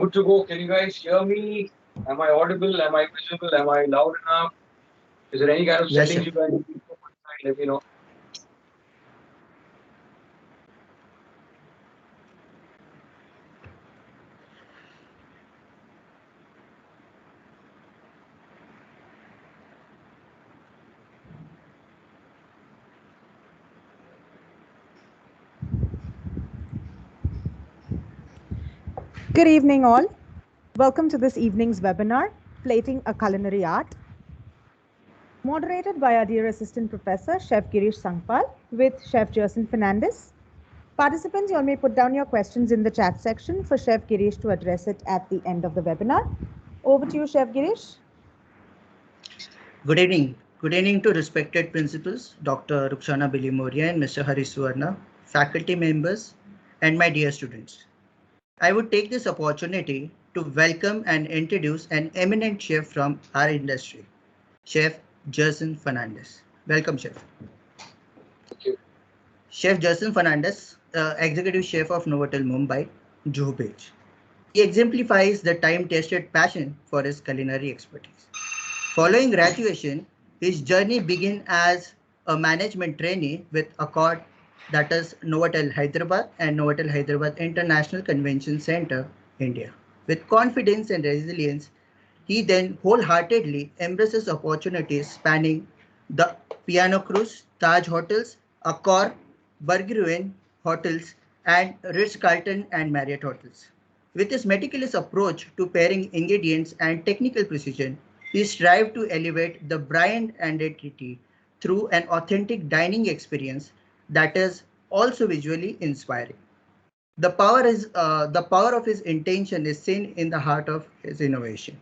Good to go. Can you guys hear me? Am I audible? Am I visible? Am I loud enough? Is there any kind of Yes, settings chef. you guys need from my side? Let me know. Good evening, all. Welcome to this evening's webinar, Plating a Culinary Art, moderated by our dear Assistant Professor, Chef Girish Sangpal, with Chef Jerson Fernandez. Participants, you all may put down your questions in the chat section for Chef Girish to address it at the end of the webinar. Over to you, Chef Girish. Good evening. Good evening to respected principals, Dr. Rukhsana Bilimoria and Mr. Hari Suvarna, faculty members, and my dear students. I would take this opportunity to welcome and introduce an eminent chef from our industry, Chef Jerson Fernandez. Welcome, Chef. Thank you. Chef Jerson Fernandez, Executive Chef of Novotel Mumbai, Juhu Beach. He exemplifies the time-tested passion for his culinary expertise. Following graduation, his journey began as a management trainee with Accord, that is Novotel Hyderabad and Novotel Hyderabad International Convention Center, India. With confidence and resilience, he then wholeheartedly embraces opportunities spanning the Piano Cruise, Taj Hotels, Accor, Berggruen Hotels, and Ritz-Carlton and Marriott Hotels. With his meticulous approach to pairing ingredients and technical precision, he strived to elevate the brand identity through an authentic dining experience that is also visually inspiring. The power of his intention is seen in the heart of his innovation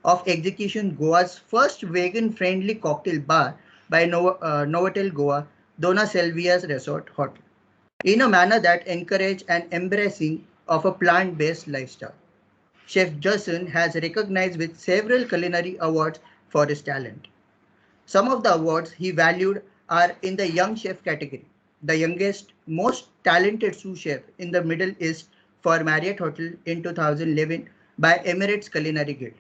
of execution Goa's first vegan-friendly cocktail bar by Novotel Goa, Dona Selvia's Resort Hotel, in a manner that encouraged an embracing of a plant-based lifestyle. Chef Jason has recognized with several culinary awards for his talent. Some of the awards he valued are in the Young Chef category, the youngest, most talented sous chef in the Middle East for Marriott Hotel in 2011 by Emirates Culinary Guild,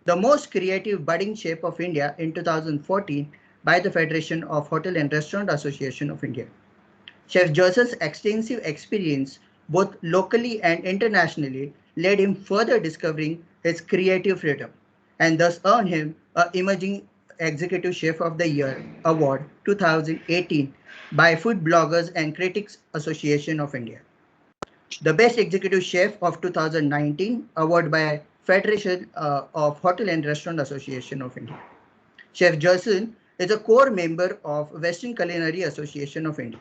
the most creative budding chef of India in 2014 by the Federation of Hotel and Restaurant Association of India. Chef Joseph's extensive experience, both locally and internationally, led him further discovering his creative freedom and thus earned him a Emerging Executive Chef of the Year Award 2018 by Food Bloggers and Critics Association of India. The Best Executive Chef of 2019 award by Federation of Hotel and Restaurant Association of India. Chef Jerson is a core member of Western Culinary Association of India,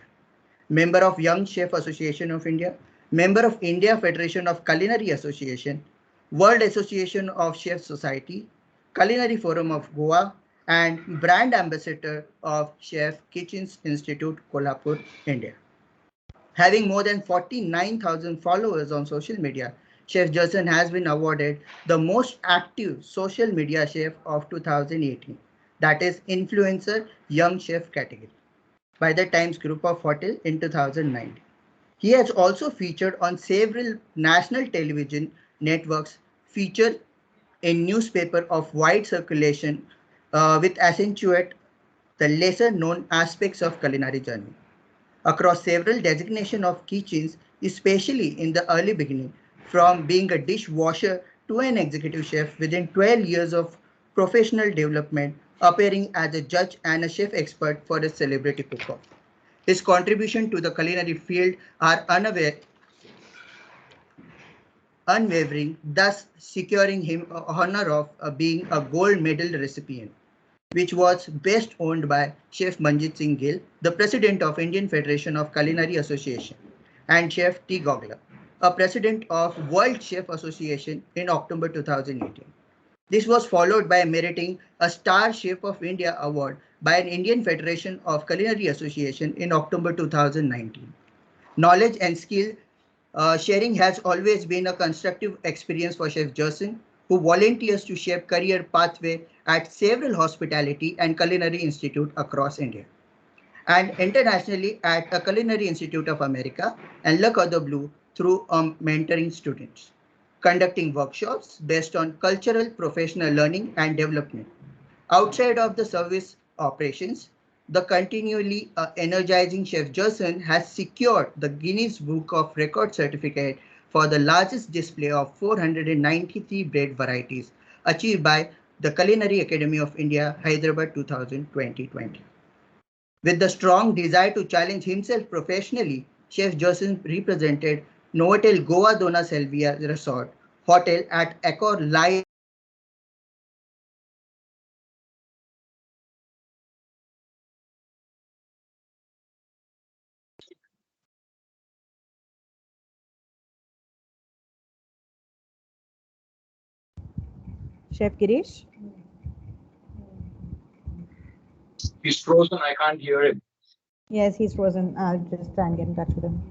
member of Young Chef Association of India, member of India Federation of Culinary Association, World Association of Chef Society, Culinary Forum of Goa, and brand ambassador of Chef Kitchens Institute, Kolhapur, India. Having more than 49,000 followers on social media, Chef Jason has been awarded the most active social media chef of 2018, that is Influencer Young Chef category, by the Times Group of Hotel in 2009. He has also featured on several national television networks, featured in newspaper of wide circulation with accentuate the lesser known aspects of culinary journey. Across several designations of kitchens, especially in the early beginning, from being a dishwasher to an executive chef within 12 years of professional development, appearing as a judge and a chef expert for a celebrity cook-off. His contribution to the culinary field are unwavering, thus securing him the honor of being a gold medal recipient, which was best owned by Chef Manjit Singh Gill, the president of Indian Federation of Culinary Association, and Chef T. Gogla, a president of World Chef Association in October 2018. This was followed by meriting a Star Chef of India award by an Indian Federation of Culinary Association in October 2019. Knowledge and skill sharing has always been a constructive experience for Chef Jerson, who volunteers to shape career pathway at several hospitality and culinary institute across India, and internationally at a Culinary Institute of America and Le Cordon Bleu through mentoring students. conducting workshops based on cultural professional learning and development. Outside of the service operations, the continually energizing Chef Gerson has secured the Guinness Book of Record certificate for the largest display of 493 bread varieties achieved by the Culinary Academy of India, Hyderabad 2020. With the strong desire to challenge himself professionally, Chef Gerson represented Novotel Goa Dona Selvia Resort Hotel at Accor Live Chef Girish? He's frozen. I can't hear him. Yes, he's frozen. I'll just try and get in touch with him.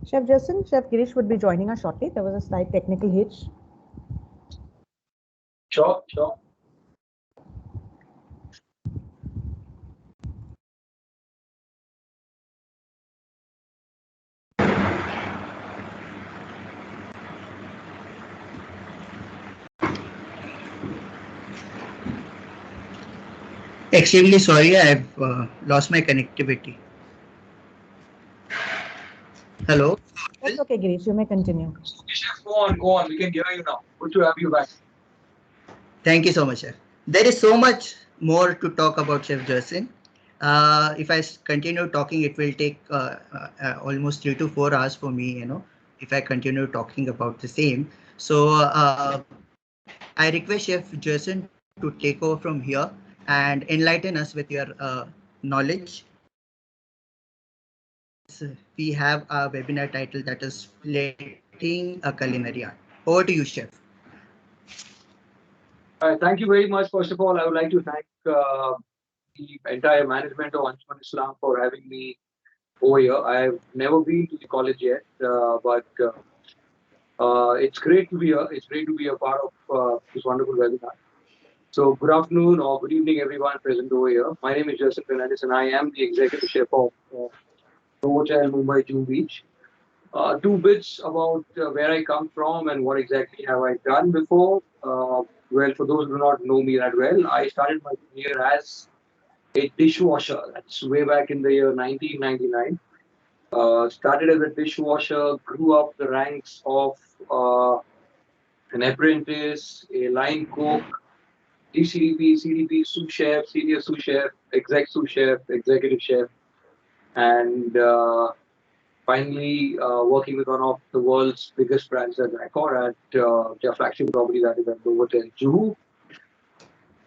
Chef Justin, Chef Girish would be joining us shortly. There was a slight technical hitch. Sure, sure. Extremely sorry, I've lost my connectivity. Hello. That's okay, Girish. You may continue. Chef, go on, go on. We can hear you now. Good to have you back. Thank you so much, Chef. There is so much more to talk about Chef Jersin. If I continue talking, it will take almost 3 to 4 hours for me, if I continue talking about the same. So I request Chef Jersin to take over from here and enlighten us with your knowledge. We have a webinar title that is Plating a Culinary Art. Over to you, Chef. Thank you very much. First of all, I would like to thank the entire management of ANJUMAN-I-ISLAM for having me over here. I've never been to the college yet, but it's great to be here. It's great to be a part of this wonderful webinar. So good afternoon or good evening, everyone present over here. My name is Joseph Fernandez, and I am the executive chef of Novotel Mumbai Juhu Beach. Two bits about where I come from and what exactly have I done before. Well, for those who do not know me that well, I started my career as a dishwasher. That's way back in the year 1999. Started as a dishwasher, grew up the ranks of an apprentice, a line cook, DCDP, CDP, sous chef, senior sous chef, exec sous chef, executive chef, and finally working with one of the world's biggest brands at Accor at their flagship property that is at Novotel Juhu,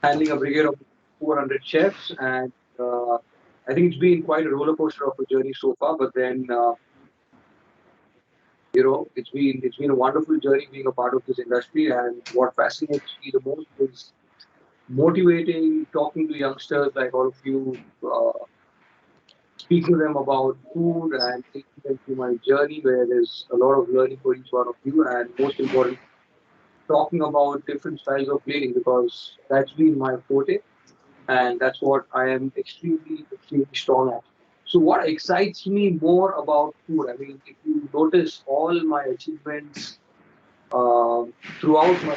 handling a brigade of 400 chefs, and I think it's been quite a roller coaster of a journey so far. But then, it's been a wonderful journey being a part of this industry. And what fascinates me the most is motivating, talking to youngsters like all of you, speaking to them about food and taking them through my journey, where there's a lot of learning for each one of you, and most important, talking about different styles of plating, because that's been my forte. And that's what I am extremely, extremely strong at. So what excites me more about food? I mean, if you notice all my achievements throughout my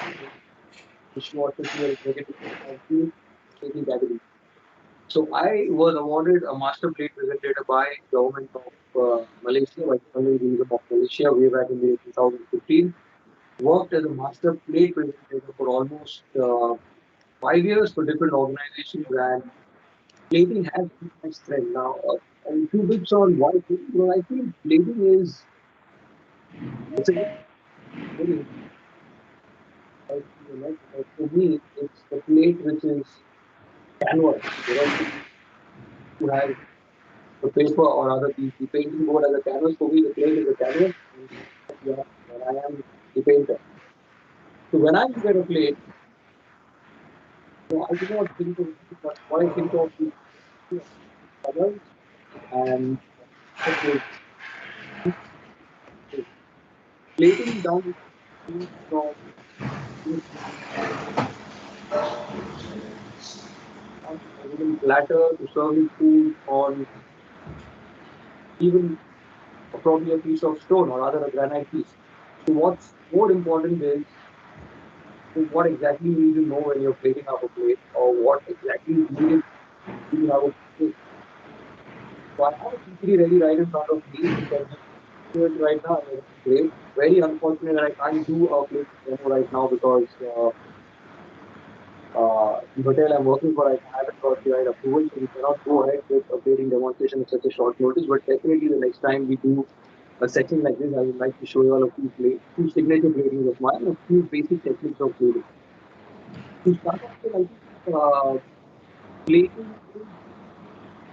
dishwasher to an executive have been taking category. So I was awarded a master plate presentator by government of Malaysia, by the Tourism of Malaysia, way back in the year 2015. Worked as a master plate presentator for almost 5 years for different organizations, and plating has been my strength. Now, and two bits on why plating. Well, I think plating is it's a very for me, it's the plate which is canvas. You have the paper or rather the painting board as a canvas. For me, the plate is a canvas, and I am the painter. So when I look at a plate, I do not think of it, but what I think of is colors and the plating down from a wooden platter to serving food on even probably a piece of stone or rather a granite piece. So what's more important is what exactly you need to know when you're plating up a plate or what exactly is needed to have a plate. So I have a PPT ready right in front of me. You can do it right now. It's great. Very unfortunate that I can't do a plate demo right now because the hotel I'm working for, I haven't got the right approval, so we cannot go ahead with a plating demonstration at such a short notice. But definitely the next time we do a section like this, I would like to show you all a few signature platings of mine, a few basic techniques of plating. To start off with, I think plating is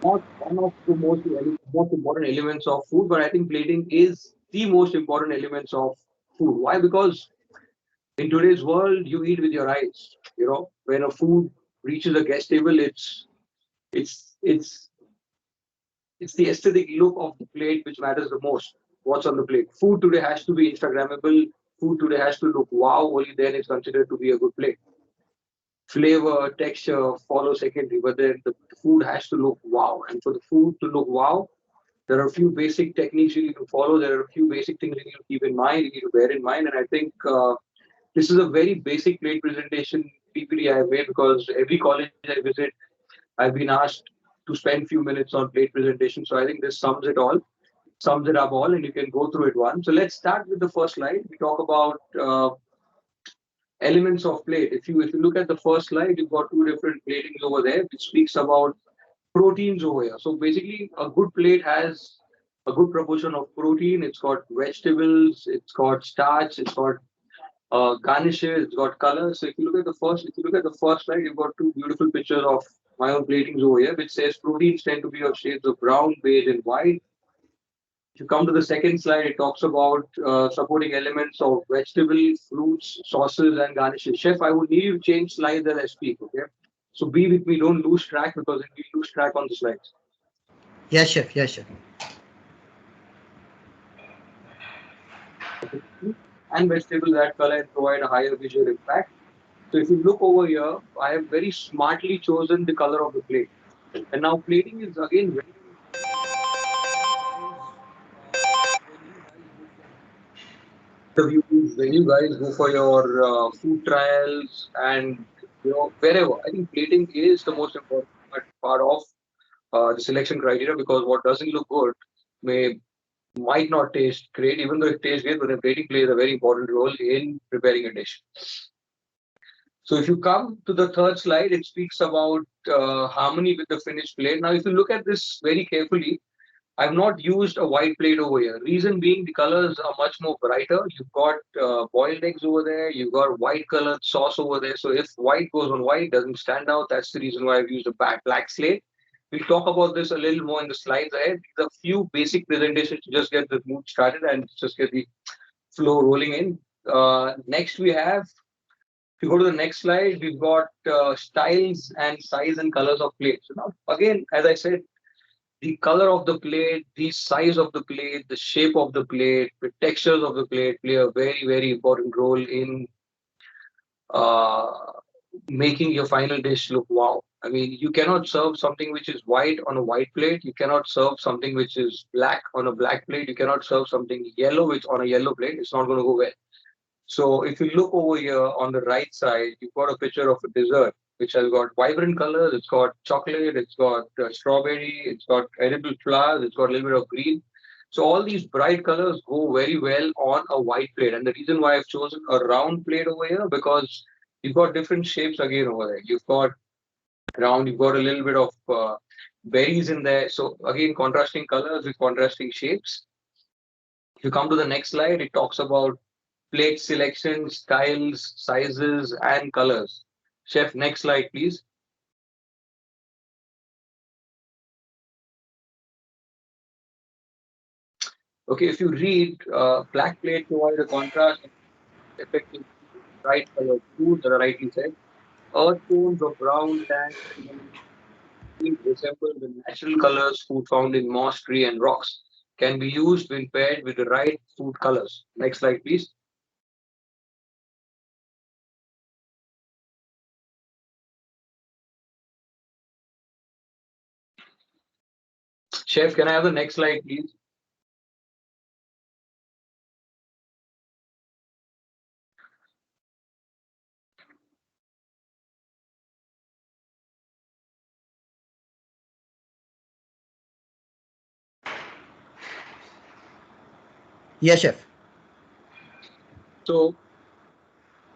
not one of the most important elements of food, but I think plating is the most important elements of food. Why? Because in today's world, you eat with your eyes. When a food reaches a guest table, it's it's it's the aesthetic look of the plate which matters the most. What's on the plate? Food today has to be Instagrammable. Food today has to look wow. Only then it's considered to be a good plate. Flavor, texture follow secondary, but then the food has to look wow. And for the food to look wow, there are a few basic techniques you need to follow. There are a few basic things you need to keep in mind, you need to bear in mind. And I think this is a very basic plate presentation PPT I have made because every college I visit, I've been asked to spend few minutes on plate presentation. So I think this sums it up all, and you can go through it once. So let's start with the first slide. We talk about elements of plate. If you look at the first slide, you've got two different platings over there, which speaks about proteins over here. So basically, a good plate has a good proportion of protein. It's got vegetables, it's got starch, it's got garnishes, it's got color. So if you look at the first slide, you've got two beautiful pictures of my own platings over here, which says proteins tend to be of shades of brown, beige, and white. If you come to the second slide, it talks about supporting elements of vegetables, fruits, sauces, and garnishes. Chef, I would need you to change slides as I speak, okay? So be with me, don't lose track because if we lose track on the slides. Yes, chef. Yes, chef. And vegetables add color and provide a higher visual impact. So if you look over here, I have very smartly chosen the color of the plate. And now plating is again very interviews, when you guys go for your food trials and wherever. I think plating is the most important part of the selection criteria because what doesn't look good might not taste great, even though it tastes great, but the plating plays a very important role in preparing a dish. So if you come to the third slide, it speaks about harmony with the finished plate. Now, if you look at this very carefully, I've not used a white plate over here. Reason being, the colors are much more brighter. You've got boiled eggs over there. You've got white colored sauce over there. So if white goes on white, it doesn't stand out. That's the reason why I've used a black slate. We'll talk about this a little more in the slides ahead. These are few basic presentations to just get the mood started and just get the flow rolling in. Next, we have, if you go to the next slide, we've got styles and size and colors of plates. So now, again, as I said, the color of the plate, the size of the plate, the shape of the plate, the textures of the plate play a very, very important role in uh, making your final dish look wow. I mean, you cannot serve something which is white on a white plate. You cannot serve something which is black on a black plate. You cannot serve something yellow which on a yellow plate. It's not going to go well. So if you look over here on the right side, you've got a picture of a dessert which has got vibrant colors. It's got chocolate. It's got strawberry. It's got edible flowers. It's got a little bit of green. So all these bright colors go very well on a white plate. And the reason why I've chosen a round plate over here, because you've got different shapes again over there. You've got round, you've got a little bit of berries in there. So again, contrasting colors with contrasting shapes. If you come to the next slide, it talks about plate selection, styles, sizes, and colors. Chef, next slide, please. Okay, if you read, black plate provide a contrast and effective bright colored food, that are rightly said. Earth tones of brown, tan, resemble the natural colors food found in moss, tree, and rocks. Can be used when paired with the right food colors. Next slide, please. Chef, can I have the next slide, please? Yes, chef. So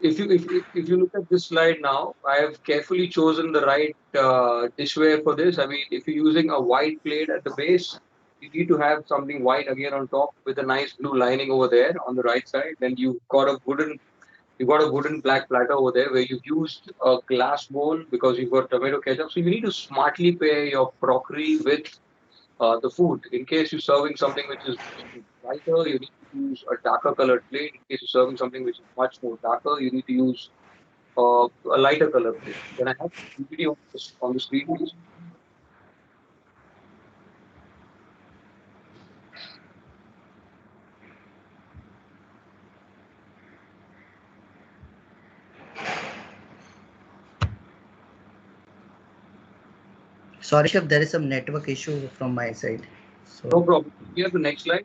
if you look at this slide now, I have carefully chosen the right dishware for this. I mean, if you're using a white plate at the base, you need to have something white again on top with a nice blue lining over there on the right side. Then you've got a wooden black platter over there where you've used a glass bowl because you've got tomato ketchup. So you need to smartly pair your crockery with the food. In case you're serving something which is lighter, you need to use a darker colored plate. In case you're serving something which is much more darker, you need to use a lighter color plate. Can I have the video on the screen, please? Sorry, chef, there is some network issue from my side. So No problem. We have the next slide.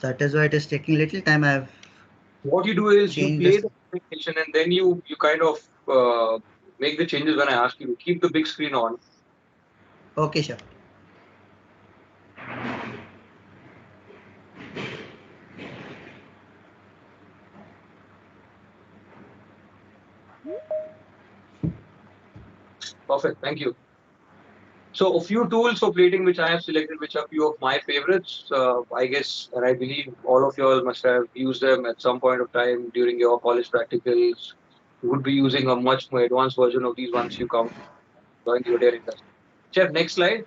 that is why it is taking little time. I've What you do is you changed play this. the presentation and then you kind of make the changes when I ask you to keep the big screen on. Okay, chef. Perfect. Thank you. So a few tools for plating which I have selected, which are few of my favorites. I guess, and I believe all of you all must have used them at some point of time during your college practicals. You would be using a much more advanced version of these once you come join the hotel industry. Chef, next slide.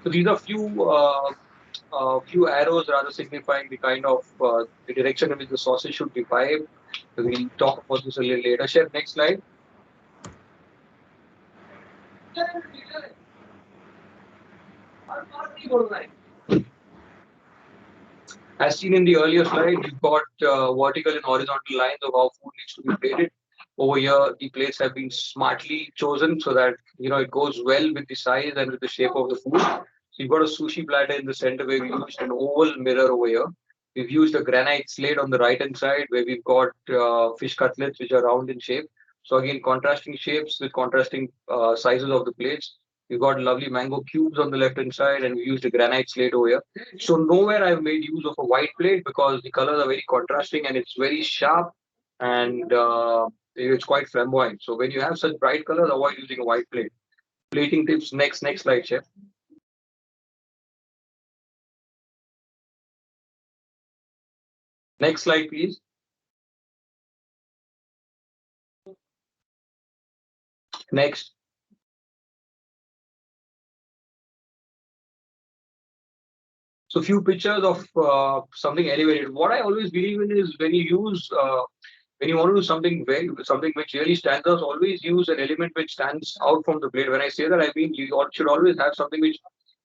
So these are few arrows rather signifying the kind of the direction in which the sausage should be piped. We'll talk about this a little later. Chef, next slide. As seen in the earlier slide, you've got vertical and horizontal lines of how food needs to be plated. Over here, the plates have been smartly chosen so that it goes well with the size and with the shape of the food. So you've got a sushi platter in the center where we used an oval mirror over here. We've used a granite slate on the right hand side where we've got fish cutlets which are round in shape. So again, contrasting shapes with contrasting sizes of the plates. We've got lovely mango cubes on the left hand side, and we used a granite slate over here. So nowhere I've made use of a white plate because the colors are very contrasting and it's very sharp and it's quite flamboyant. So when you have such bright colors, avoid using a white plate. Plating tips next slide, chef. Next slide, please. Next. So few pictures of something elevated. What I always believe in is when you want to do something which really stands out, always use an element which stands out from the plate. When I say that, I mean should always have something which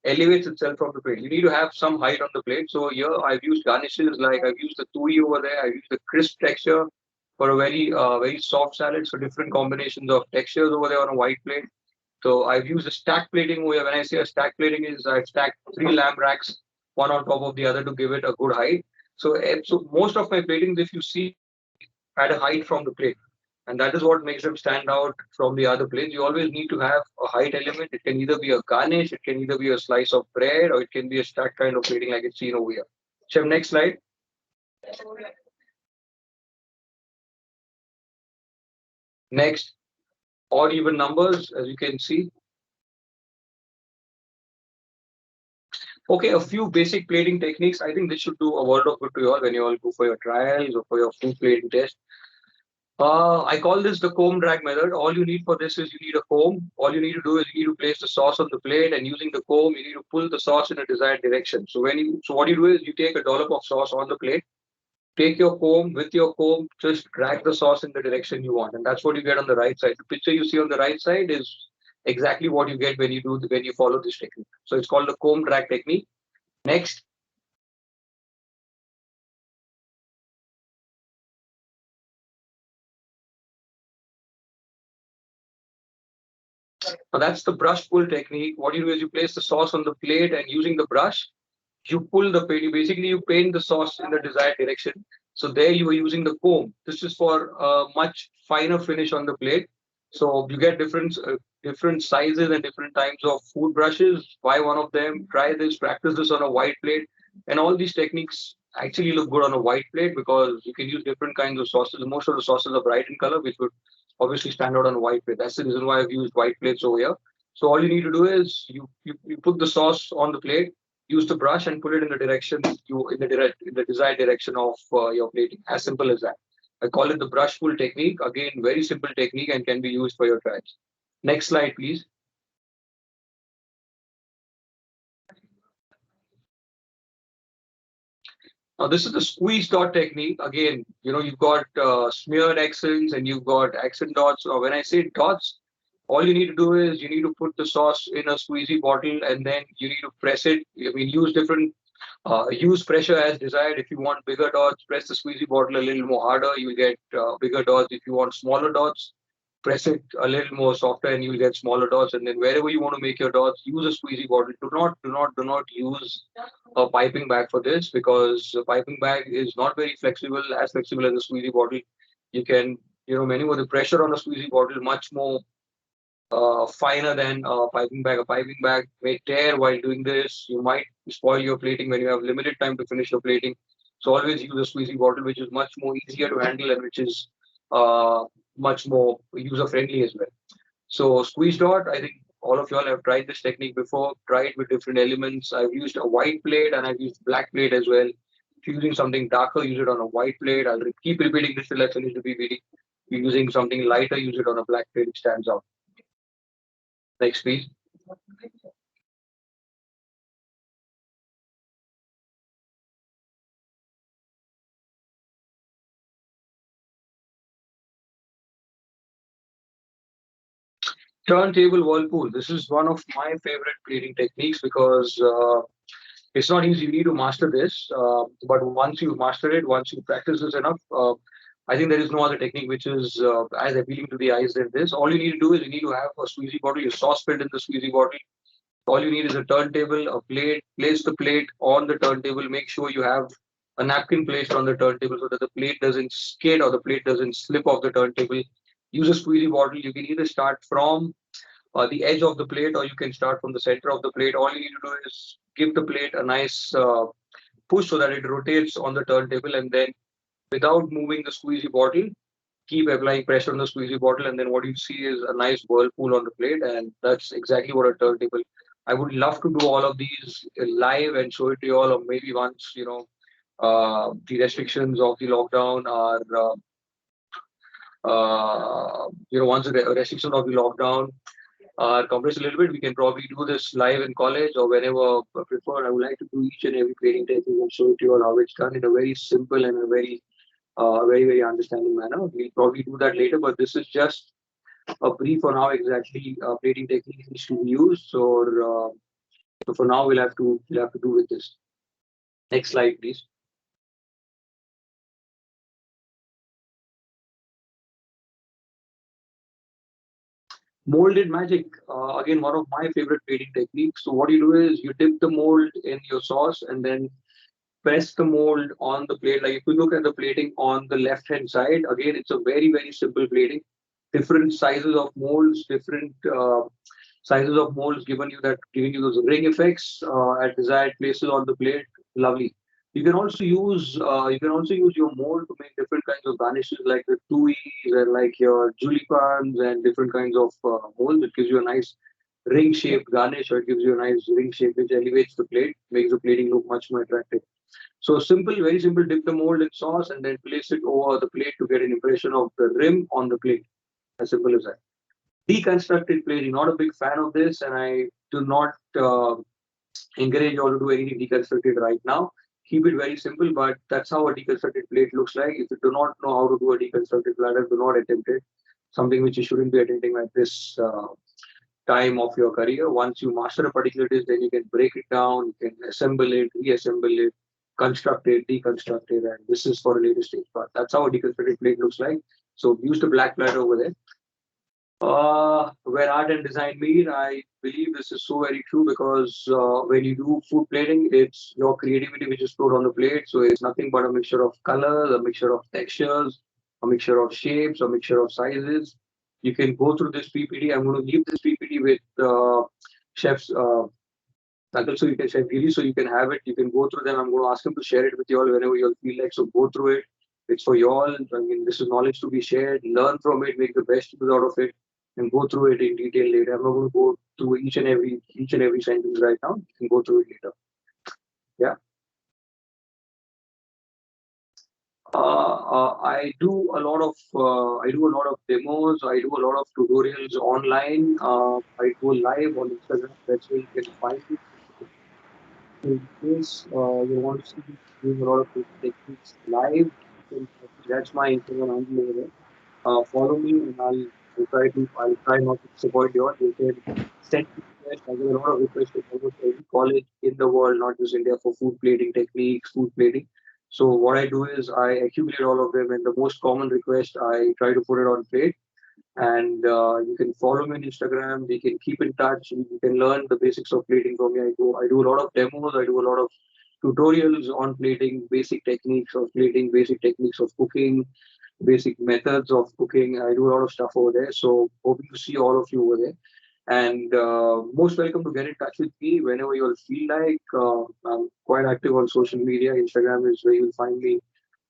elevates itself from the plate. You need to have some height on the plate. So here I've used garnishes like I've used the tui over there. I've used the crisp texture for a very soft salad. So different combinations of textures over there on a white plate. So I've used a stack plating over here. When I say a stack plating is I've stacked 3 lamp racks, one on top of the other to give it a good height. So most of my platings, if you see, at a height from the plate. And that is what makes them stand out from the other plates. You always need to have a height element. It can either be a garnish, it can either be a slice of bread, or it can be a stack kind of plating like it's seen over here. Chef, next slide. Next, odd even numbers, as you can see. Okay, a few basic plating techniques. I think this should do a world of good to you all when you all go for your trials or for your food plating test. I call this the comb drag method. All you need for this is you need a comb. All you need to do is you need to place the sauce on the plate, and using the comb, you need to pull the sauce in a desired direction. So what you do is you take a dollop of sauce on the plate, take your comb, with your comb, just drag the sauce in the direction you want, and that's what you get on the right side. The picture you see on the right side is exactly what you get when you follow this technique. So it's called the comb drag technique. Next. Now that's the brush pull technique. What you do is you place the sauce on the plate, and using the brush, you pull the paint. You paint the sauce in the desired direction. So there you are using the comb. This is for a much finer finish on the plate. So you get different sizes and different types of food brushes. Buy one of them. Try this. Practice this on a white plate. And all these techniques actually look good on a white plate because you can use different kinds of sauces. Most of the sauces are bright in color, which would obviously stand out on a white plate. That's the reason why I've used white plates over here. So all you need to do is you put the sauce on the plate, use the brush and pull it in the direction in the desired direction of your plating. As simple as that. I call it the brush pull technique. Again, very simple technique and can be used for your trials. Next slide, please. Now this is the squeeze dot technique. Again, you've got smeared accents and you've got accent dots. Or when I say dots, all you need to do is you need to put the sauce in a squeezy bottle and then you need to press it. I mean, use pressure as desired. If you want bigger dots, press the squeezy bottle a little more harder. You'll get bigger dots. If you want smaller dots, press it a little more softer and you'll get smaller dots. And then wherever you want to make your dots, use a squeezy bottle. Do not use a piping bag for this because a piping bag is not very flexible, as flexible as a squeezy bottle. You can, maneuver the pressure on a squeezy bottle much more finer than a piping bag. A piping bag may tear while doing this. You might spoil your plating when you have limited time to finish your plating. So always use a squeezy bottle, which is much more easier to handle and which is much more user friendly as well. So squeeze dot, I think all of y'all have tried this technique before. Try it with different elements. I've used a white plate and I've used black plate as well. If you're using something darker, use it on a white plate. I'll keep repeating this till I finish the PPT. If you're using something lighter, use it on a black plate. It stands out. Next, please. Turntable whirlpool. This is one of my favorite plating techniques because it's not easy. You need to master this. But once you master it, once you practice this enough, I think there is no other technique which is as appealing to the eyes than this. All you need to do is you need to have a squeezy bottle, your sauce filled in the squeezy bottle. All you need is a turntable, a plate. Place the plate on the turntable. Make sure you have a napkin placed on the turntable so that the plate doesn't skid or the plate doesn't slip off the turntable. Use a squeezy bottle. You can either start from the edge of the plate or you can start from the center of the plate. All you need to do is give the plate a nice push so that it rotates on the turntable, and then without moving the squeezy bottle, keep applying pressure on the squeezy bottle, and then what you see is a nice whirlpool on the plate, and that's exactly what a turntable. I would love to do all of these live and show it to you all, or maybe once the restrictions of the lockdown are once the restrictions of the lockdown are compressed a little bit, we can probably do this live in college or whenever preferred. I would like to do each and every plating technique and show it to you all how it's done in a very simple and a very understanding manner. We'll probably do that later, but this is just a brief on how exactly plating technique is to be used. So for now, we'll have to do with this. Next slide, please. Molded magic, again, one of my favorite plating techniques. So what you do is you dip the mold in your sauce and then press the mold on the plate. Like if you look at the plating on the left hand side, again, it's a very, very simple plating. Different sizes of molds, different sizes of molds giving you those ring effects at desired places on the plate. Lovely. You can also use your mold to make different kinds of garnishes like the tuis and like your julipans and different kinds of molds. It gives you a nice ring shaped garnish, or it gives you a nice ring shape which elevates the plate, makes the plating look much more attractive. So simple, very simple. Dip the mold in sauce and then place it over the plate to get an impression of the rim on the plate. As simple as that. Deconstructed plating. Not a big fan of this, and I do not encourage you all to do anything deconstructed right now. Keep it very simple, but that's how a deconstructed plate looks like. If you do not know how to do a deconstructed platter, do not attempt it. Something which you shouldn't be attempting at this time of your career. Once you master a particular dish, then you can break it down, you can assemble it, reassemble it, construct it, deconstruct it, and this is for a later stage. But that's how a deconstructed plate looks like. So use the black platter over there. Where art and design meet, I believe this is so very true because when you do food plating, it's your creativity which is put on the plate. So it's nothing but a mixture of colors, a mixture of textures, a mixture of shapes, a mixture of sizes. You can go through this PPT. I'm going to leave this PPT with chefs. So you can share really, so you can have it. You can go through them. I'm going to ask him to share it with you all whenever you all feel like. So go through it. It's for you all. I mean, this is knowledge to be shared. Learn from it. Make the best use out of it, and go through it in detail later. I'm not going to go through each and every sentence right now. You can go through it later. Yeah. I do a lot of demos. I do a lot of tutorials online. I go live on Instagram. That's where you can find me. In case you want to see me doing a lot of techniques live, then that's my Instagram handle over there. Follow me, and I'll try not to disappoint you all. You can send me requests. I get a lot of requests from almost every college in the world, not just India, for food plating techniques, food plating. So what I do is I accumulate all of them, and the most common request I try to put it on plate. And you can follow me on Instagram. We can keep in touch. You can learn the basics of plating from me. I do a lot of demos. I do a lot of tutorials on plating, basic techniques of plating, basic techniques of cooking, basic methods of cooking. I do a lot of stuff over there. So hoping to see all of you over there. And most welcome to get in touch with me whenever you all feel like. I'm quite active on social media. Instagram is where you'll find me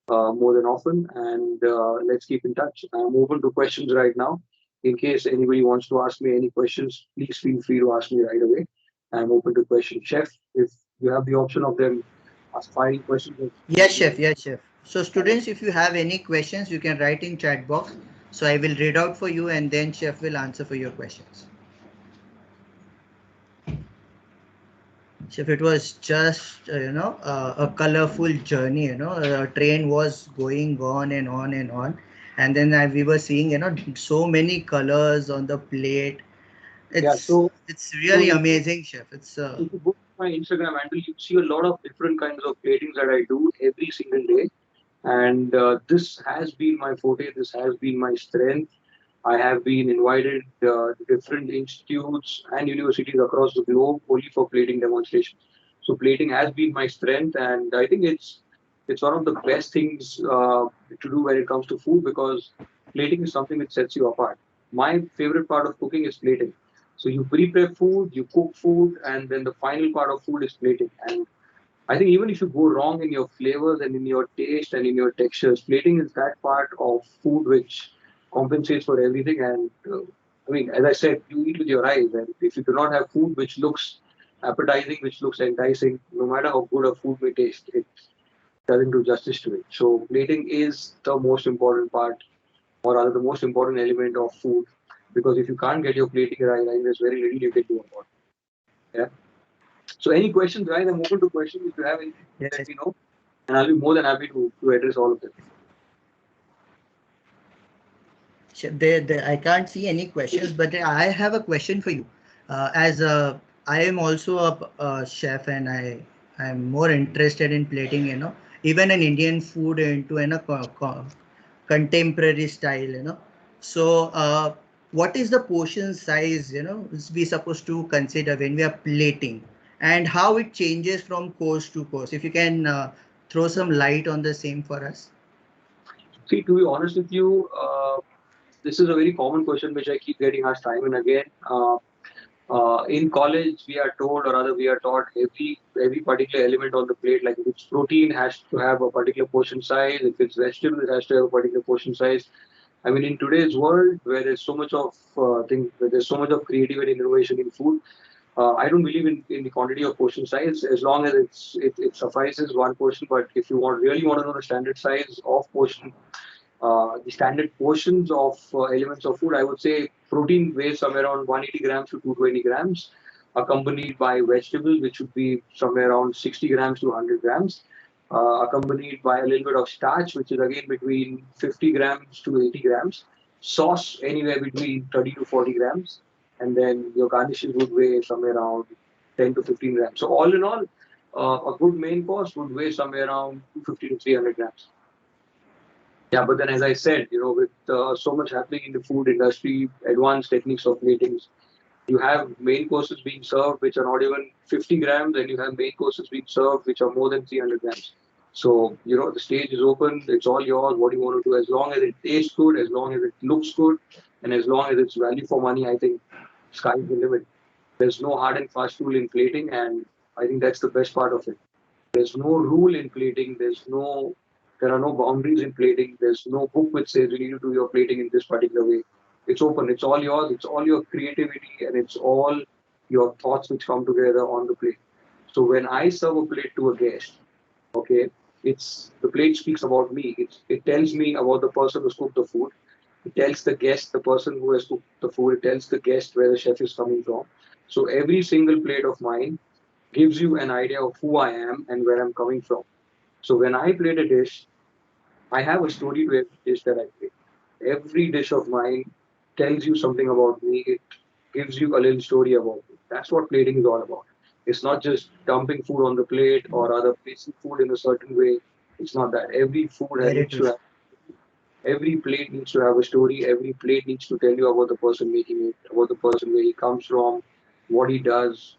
more than often. And let's keep in touch. I'm open to questions right now. In case anybody wants to ask me any questions, please feel free to ask me right away. I'm open to questions. Chef, if you have the option of them firing questions. Yes, chef. Yes, chef. So students, if you have any questions, you can write in chat box. So I will read out for you and then chef will answer for your questions. Chef, it was just, a colorful journey, a train was going on and on and on. And then we were seeing, so many colors on the plate. It's really amazing, chef. It's if you go to my Instagram handle, you see a lot of different kinds of platings that I do every single day. And this has been my forte, this has been my strength. I have been invited to different institutes and universities across the globe only for plating demonstrations. So plating has been my strength, and I think it's one of the best things to do when it comes to food, because plating is something that sets you apart. My favorite part of cooking is plating. So you prepare food, you cook food, and then the final part of food is plating. And I think even if you go wrong in your flavors and in your taste and in your textures, plating is that part of food which compensates for everything. And I mean, as I said, you eat with your eyes, and if you do not have food which looks appetizing, which looks enticing, no matter how good a food may taste, it doesn't do justice to it. So plating is the most important part, or rather the most important element of food, because if you can't get your plating right, I think there's very little you can do about it. Yeah. So any questions, guys? I'm open to questions. If you have anything, let me know, and I'll be more than happy to address all of them. I can't see any questions, but I have a question for you. As I am also a chef, and I am more interested in plating, even an Indian food into contemporary style, So what is the portion size, we supposed to consider when we are plating, and how it changes from course to course? If you can throw some light on the same for us. See, to be honest with you, this is a very common question which I keep getting asked time and again. In college, we are told, or rather, we are taught every particular element on the plate. Like if it's protein, has to have a particular portion size. If it's vegetable, it has to have a particular portion size. I mean, in today's world, where there's so much of where there's so much of creativity and innovation in food, I don't believe in the quantity of portion size as long as it suffices one portion. But if you really want to know the standard size of portion, the standard portions of elements of food, I would say protein weighs somewhere around 180 grams to 220 grams, accompanied by vegetables, which would be somewhere around 60 grams to 100 grams, accompanied by a little bit of starch, which is again between 50 grams to 80 grams, sauce anywhere between 30 to 40 grams, and then your garnishes would weigh somewhere around 10 to 15 grams. So all in all, a good main course would weigh somewhere around 250 to 300 grams. Yeah, but then as I said, with so much happening in the food industry, advanced techniques of platings, you have main courses being served which are not even 50 grams, and you have main courses being served which are more than 300 grams. So, the stage is open. It's all yours. What do you want to do? As long as it tastes good, as long as it looks good, and as long as it's value for money, I think sky's the limit. There's no hard and fast rule in plating, and I think that's the best part of it. There's no rule in plating. There are no boundaries in plating. There's no book which says you need to do your plating in this particular way. It's open. It's all yours. It's all your creativity, and it's all your thoughts which come together on the plate. So when I serve a plate to a guest, okay, the plate speaks about me. It tells me about the person who's cooked the food. It tells the guest, the person who has cooked the food. It tells the guest where the chef is coming from. So every single plate of mine gives you an idea of who I am and where I'm coming from. So when I plate a dish, I have a story to every dish that I plate. Every dish of mine tells you something about me. It gives you a little story about me. That's what plating is all about. It's not just dumping food on the plate or other placing food in a certain way. It's not that. Very true. Every plate needs to have a story. Every plate needs to tell you about the person making it, about the person where he comes from, what he does,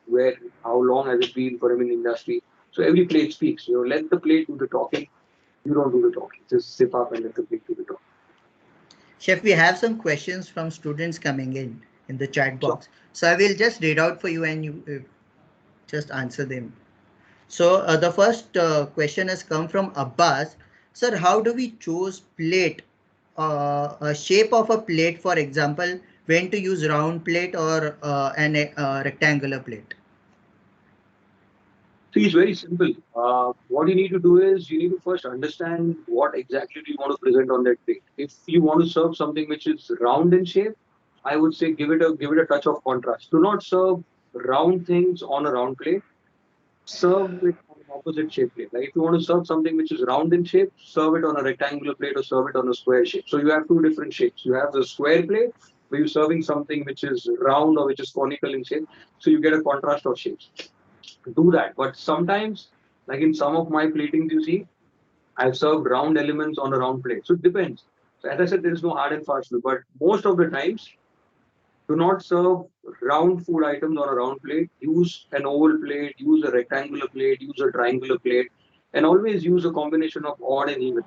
how long has it been for him in the industry. So every plate speaks. Let the plate do the talking. You don't do the talking. Just sip up and let the plate do the talking. Chef, we have some questions from students coming in the chat box. So I will just read out for you and you just answer them. So the first question has come from Abbas. Sir, how do we choose plate, a shape of a plate, for example, when to use round plate or an rectangular plate? See, it's very simple. What you need to do is you need to first understand what exactly do you want to present on that plate. If you want to serve something which is round in shape, I would say give it a touch of contrast. Do not serve round things on a round plate. Serve it on an opposite shape plate. Like if you want to serve something which is round in shape, serve it on a rectangular plate or serve it on a square shape. So you have two different shapes. You have the square plate where you're serving something which is round or which is conical in shape. So you get a contrast of shapes. Do that. But sometimes, like in some of my platings, you see, I've served round elements on a round plate. So it depends. So as I said, there is no hard and fast rule. But most of the times, do not serve round food items on a round plate. Use an oval plate, use a rectangular plate, use a triangular plate, and always use a combination of odd and even.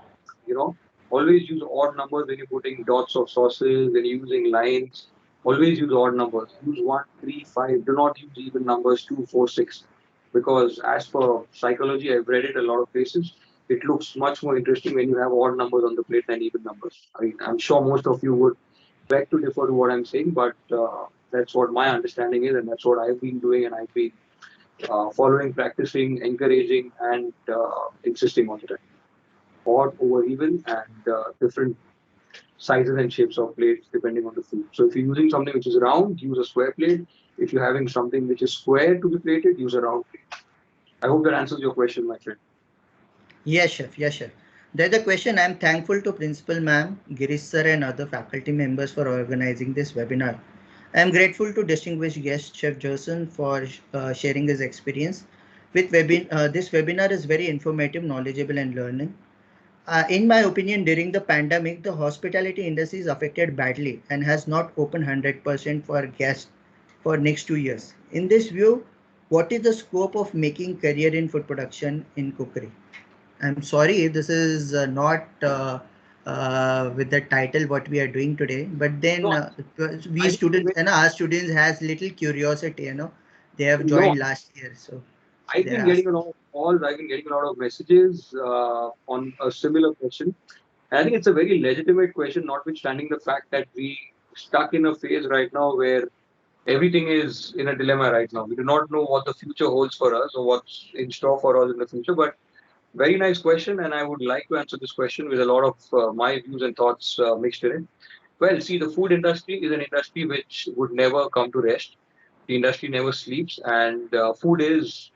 You know, always use odd numbers when you're putting dots of sauces, when you're using lines. Always use odd numbers. Use 1, 3, 5. Do not use even numbers 2, 4, 6. Because as per psychology, I've read it a lot of places. It looks much more interesting when you have odd numbers on the plate than even numbers. I mean, I'm sure most of you would beg to differ to what I'm saying, but that's what my understanding is, and that's what I've been doing, and I've been following, practicing, encouraging, and insisting on the time. Odd over even, and different sizes and shapes of plates depending on the food. So if you're using something which is round, use a square plate. If you're having something which is square to be plated, use a round plate. I hope that answers your question, my friend. Yes, chef. Yes, chef. There's a question. I'm thankful to Principal Ma'am, Girish sir, and other faculty members for organizing this webinar. I'm grateful to distinguished guest Chef Johnson for sharing his experience. This webinar is very informative, knowledgeable, and learning. In my opinion, during the pandemic, the hospitality industry is affected badly and has not opened 100% for guests for next 2 years. In this view, what is the scope of making career in food production in cookery? I'm sorry, this is not with the title what we are doing today, but then No, we I think students, our students has little curiosity, they have no, joined last year, so I've they're been getting a asking. lot of calls. I've been getting a lot of messages on a similar question. And I think it's a very legitimate question, notwithstanding the fact that we stuck in a phase right now where everything is in a dilemma right now. We do not know what the future holds for us or what's in store for us in the future. But very nice question, and I would like to answer this question with a lot of my views and thoughts mixed in it. Well, see, the food industry is an industry which would never come to rest. The industry never sleeps, and food is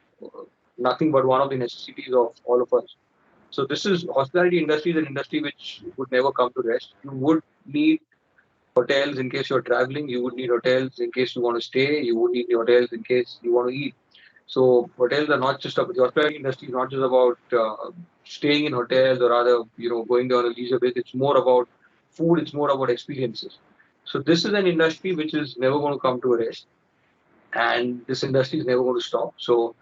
nothing but one of the necessities of all of us. So this is hospitality industry is an industry which would never come to rest. You would need hotels in case you're traveling. You would need hotels in case you want to stay. You would need hotels in case you want to eat. So hotels are not just about the hospitality industry is not just about staying in hotels or rather going there on a leisure base. It's more about food. It's more about experiences. So this is an industry which is never going to come to a rest, and this industry is never going to stop. So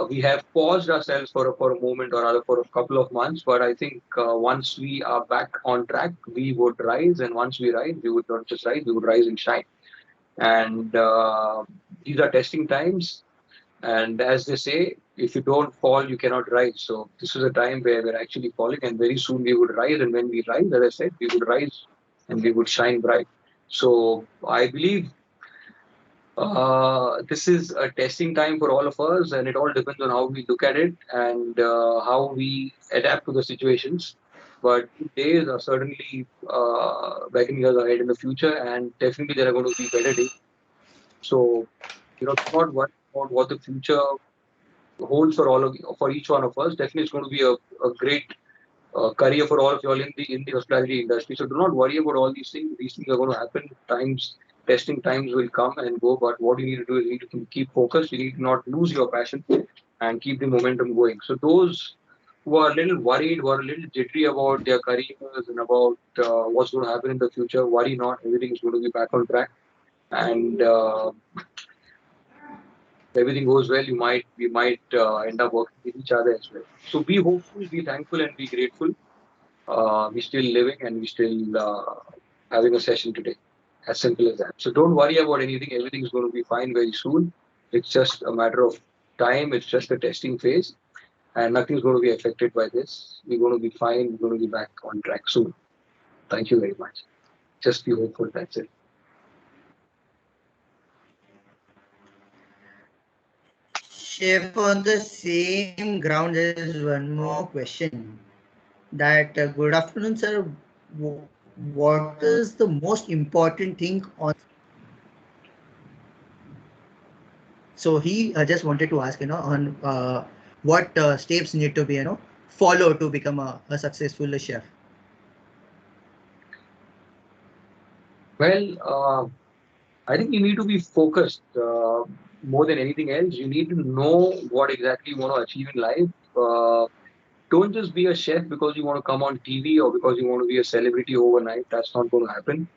we have paused ourselves for a moment or rather for a couple of months, but I think once we are back on track, we would rise, and once we rise, we would not just rise, we would rise and shine. And these are testing times, and as they say, if you don't fall, you cannot rise. So this is a time where we're actually falling, and very soon we would rise. And when we rise, as I said, we would rise and we would shine bright. So I believe this is a testing time for all of us, and it all depends on how we look at it and how we adapt to the situations. But days are certainly beckoning us ahead in the future, and definitely there are going to be better days. So, do not worry about what the future holds for for each one of us. Definitely, it's going to be a great career for all of you all in the hospitality industry. So do not worry about all these things. These things are going to happen. Testing times will come and go. But what you need to do is you need to keep focused. You need to not lose your passion and keep the momentum going. So those who are a little worried, who are a little jittery about their careers and about what's going to happen in the future, worry not. Everything is going to be back on track. And everything goes well, we might end up working with each other as well. So be hopeful, be thankful, and be grateful. We're still living and we're still having a session today. As simple as that. So don't worry about anything. Everything's going to be fine very soon. It's just a matter of time. It's just a testing phase, and nothing's going to be affected by this. We're going to be fine. We're going to be back on track soon. Thank you very much. Just be hopeful. That's it. Chef, on the same ground, there is one more question. That good afternoon, sir. What is the most important thing on? So he just wanted to ask, on what steps need to be, follow to become a successful chef. Well, I think you need to be focused more than anything else. You need to know what exactly you want to achieve in life. Don't just be a chef because you want to come on TV or because you want to be a celebrity overnight. That's not going to happen.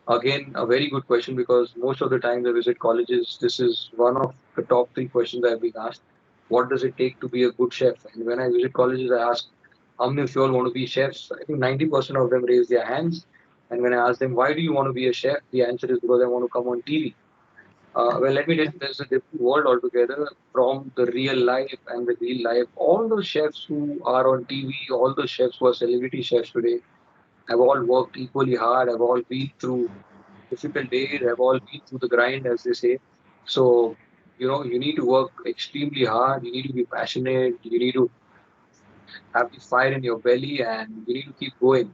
Again, a very good question because most of the time I visit colleges, this is one of the top three questions I've been asked. What does it take to be a good chef? And when I visit colleges, I ask, how many of you all want to be chefs? I think 90% of them raise their hands. And when I ask them, why do you want to be a chef? The answer is because I want to come on TV. Well, let me tell you, there's a different world altogether from the real life and the real life. All the chefs who are on TV, all the chefs who are celebrity chefs today, have all worked equally hard, have all been through difficult days, have all been through the grind, as they say. So, you need to work extremely hard. You need to be passionate. You need to have the fire in your belly, and you need to keep going.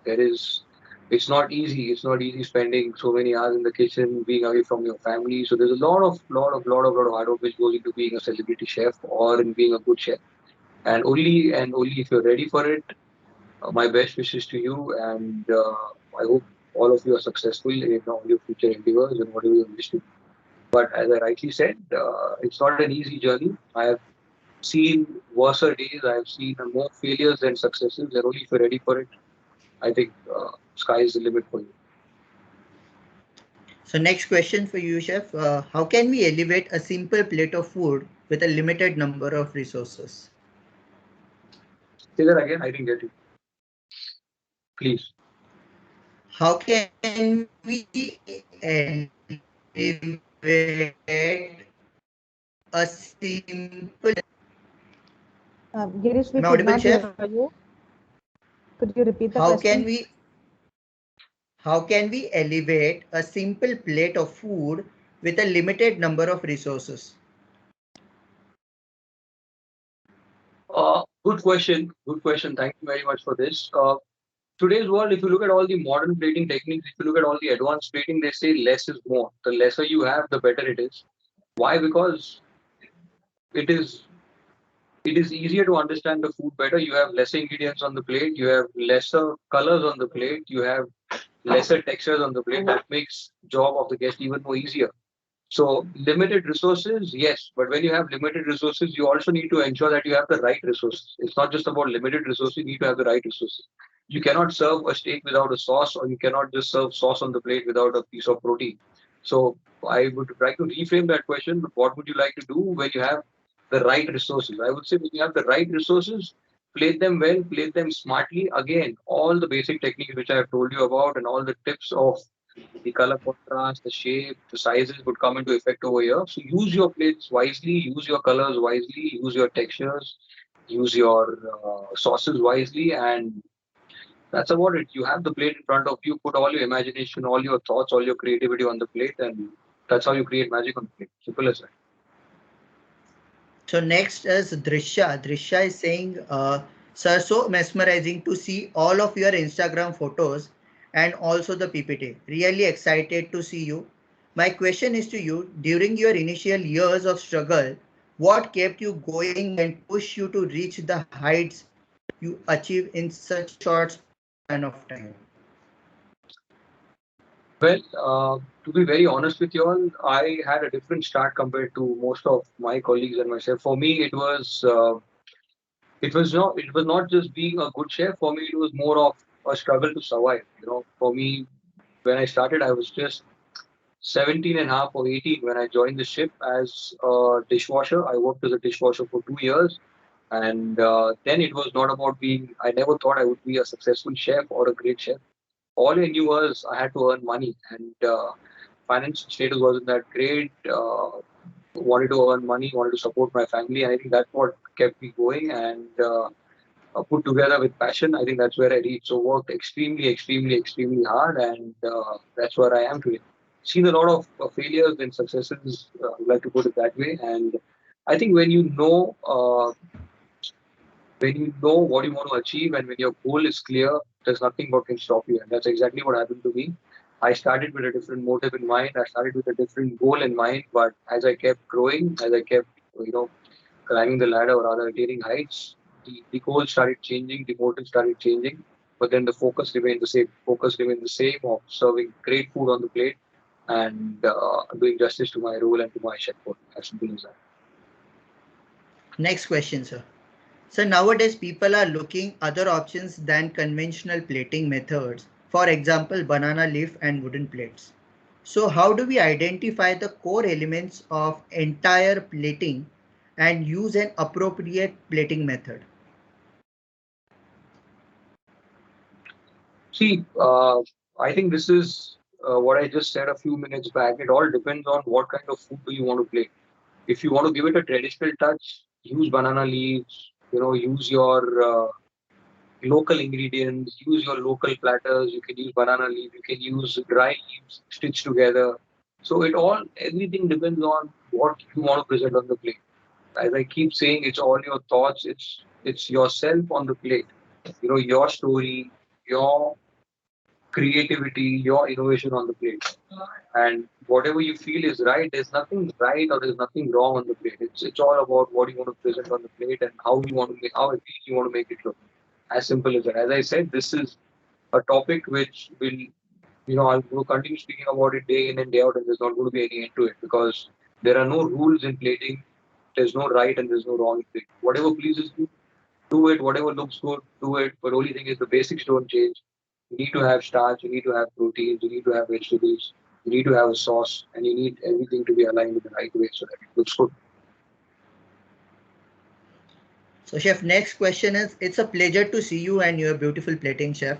It's not easy. It's not easy spending so many hours in the kitchen, being away from your family. So there's a lot of hard work which goes into being a celebrity chef or in being a good chef. And only if you're ready for it, my best wishes to you, and I hope all of you are successful in all your future endeavors and whatever you wish to. But as I rightly said, it's not an easy journey. I have seen worse days. I've seen more failures than successes. And only if you're ready for it, I think sky is the limit for you. So next question for you, Chef. How can we elevate a simple plate of food with a limited number of resources? Say that again. I didn't get you. Please. How can we elevate a simple? Girish, we Am I could audible, not hear Chef? you. Could you repeat the How question? can we how can we elevate a simple plate of food with a limited number of resources? Good question. Good question. Thank you very much for this. Today's world, if you look at all the modern plating techniques, if you look at all the advanced plating, they say less is more. The lesser you have, the better it is. Why? Because it is it is easier to understand the food better. You have lesser ingredients on the plate. You have lesser colors on the plate. You have lesser textures on the plate. That makes job of the guest even more easier. So limited resources, yes, but when you have limited resources, you also need to ensure that you have the right resources. It's not just about limited resources, you need to have the right resources. You cannot serve a steak without a sauce, or you cannot just serve sauce on the plate without a piece of protein. So I would try to reframe that question. What would you like to do when you have the right resources? I would say when you have the right resources, plate them well, plate them smartly. Again, all the basic techniques which I have told you about and all the tips of the color contrast, the shape, the sizes would come into effect over here. So use your plates wisely, use your colors wisely, use your textures, use your sauces wisely, and that's about it. You have the plate in front of you, put all your imagination, all your thoughts, all your creativity on the plate, and that's how you create magic on the plate. Simple as that. So next is Drisha. Drisha is saying, sir, so mesmerizing to see all of your Instagram photos and also the PPT. Really excited to see you. My question is to you, during your initial years of struggle, what kept you going and pushed you to reach the heights you achieve in such a short span of time? Well, to be very honest with you all, I had a different start compared to most of my colleagues and myself. For me, it was not just being a good chef. For me, it was more of a struggle to survive. For me, when I started, I was just 17 and a half or 18 when I joined the ship as a dishwasher. I worked as a dishwasher for 2 years. And then it was not about being, I never thought I would be a successful chef or a great chef. All I knew was I had to earn money, and financial status wasn't that great. Wanted to earn money, wanted to support my family, and I think that's what kept me going. And put together with passion, I think that's where I reached. So worked extremely, extremely, extremely hard, and that's where I am today. Seen a lot of failures and successes. I would like to put it that way. And I think when you know what you want to achieve and when your goal is clear, there's nothing what can stop you. And that's exactly what happened to me. I started with a different motive in mind. I started with a different goal in mind. But as I kept growing, as I kept, you know, climbing the ladder or rather attaining heights, the goal started changing, the motive started changing, but then the focus remained the same. Focus remained the same of serving great food on the plate and doing justice to my role and to my chef role. As simple as that. Next question, sir. So nowadays people are looking other options than conventional plating methods. For example, banana leaf and wooden plates. So how do we identify the core elements of entire plating and use an appropriate plating method? See, I think this is what I just said a few minutes back. It all depends on what kind of food do you want to plate. If you want to give it a traditional touch, use banana leaves. Use your local ingredients, use your local platters. You can use banana leaf, you can use dry leaves stitched together. So everything depends on what you want to present on the plate. As I keep saying, it's all your thoughts, it's yourself on the plate. Your story, your creativity, your innovation on the plate. And whatever you feel is right, there's nothing right or there's nothing wrong on the plate. It's all about what you want to present on the plate and how you want to make how you want to make it look. As simple as that. As I said, this is a topic which I'll continue speaking about it day in and day out, and there's not going to be any end to it because there are no rules in plating. There's no right and there's no wrong thing. Whatever pleases you, do it. Whatever looks good, do it. But only thing is the basics don't change. You need to have starch, you need to have proteins, you need to have vegetables, you need to have a sauce, and you need everything to be aligned in the right way so that it looks good. So chef, next question is, it's a pleasure to see you and your beautiful plating, chef.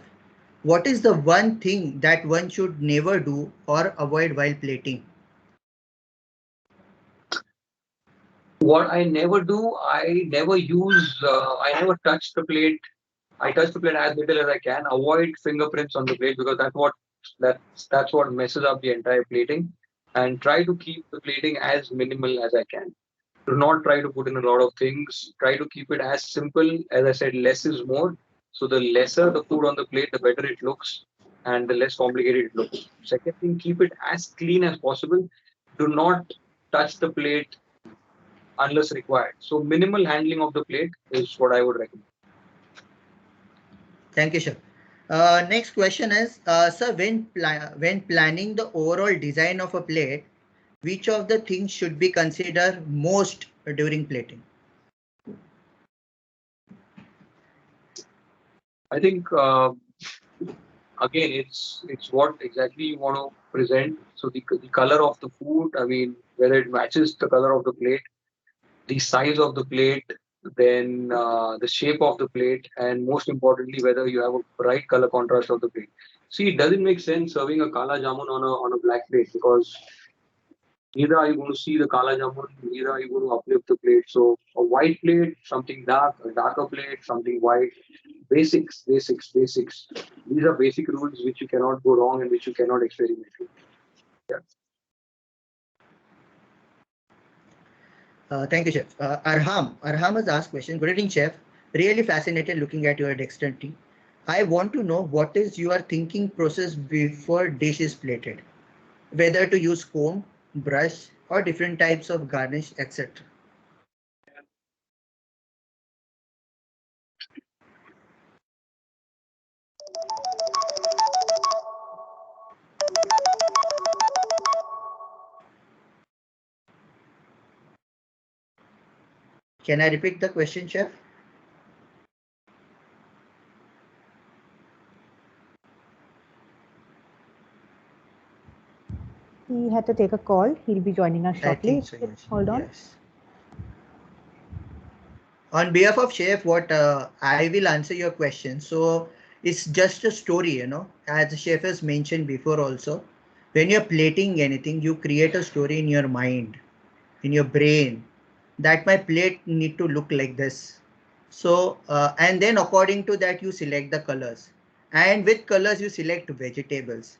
What is the one thing that one should never do or avoid while plating? What I never do, I never touch the plate. I touch the plate as little as I can. Avoid fingerprints on the plate because that's what messes up the entire plating. And try to keep the plating as minimal as I can. Do not try to put in a lot of things. Try to keep it as simple. As I said, less is more. So the lesser the food on the plate, the better it looks and the less complicated it looks. Second thing, keep it as clean as possible. Do not touch the plate unless required. So minimal handling of the plate is what I would recommend. Thank you, chef. Next question is, sir, when planning the overall design of a plate, which of the things should be considered most during plating? I think again, it's what exactly you want to present. So the color of the food, I mean, whether it matches the color of the plate, the size of the plate, then the shape of the plate, and most importantly, whether you have a bright color contrast of the plate. See, it doesn't make sense serving a kala jamun on a black plate because neither are you going to see the kala jamun, neither are you going to uplift the plate. So a white plate, something dark, a darker plate, something white. Basics, basics, basics. These are basic rules which you cannot go wrong and which you cannot experiment with. Yeah. Thank you, chef. Arham has asked question. Good evening, chef. Really fascinated looking at your dexterity. I want to know what is your thinking process before dish is plated, whether to use comb, brush, or different types of garnish, etc. Can I repeat the question, chef? He had to take a call. He'll be joining us I shortly. think so, yes. Hold on. Yes. On behalf of chef, what I will answer your question. So it's just a story, as the chef has mentioned before also. When you're plating anything, you create a story in your mind, in your brain, that my plate need to look like this. So and then according to that you select the colors, and with colors you select vegetables.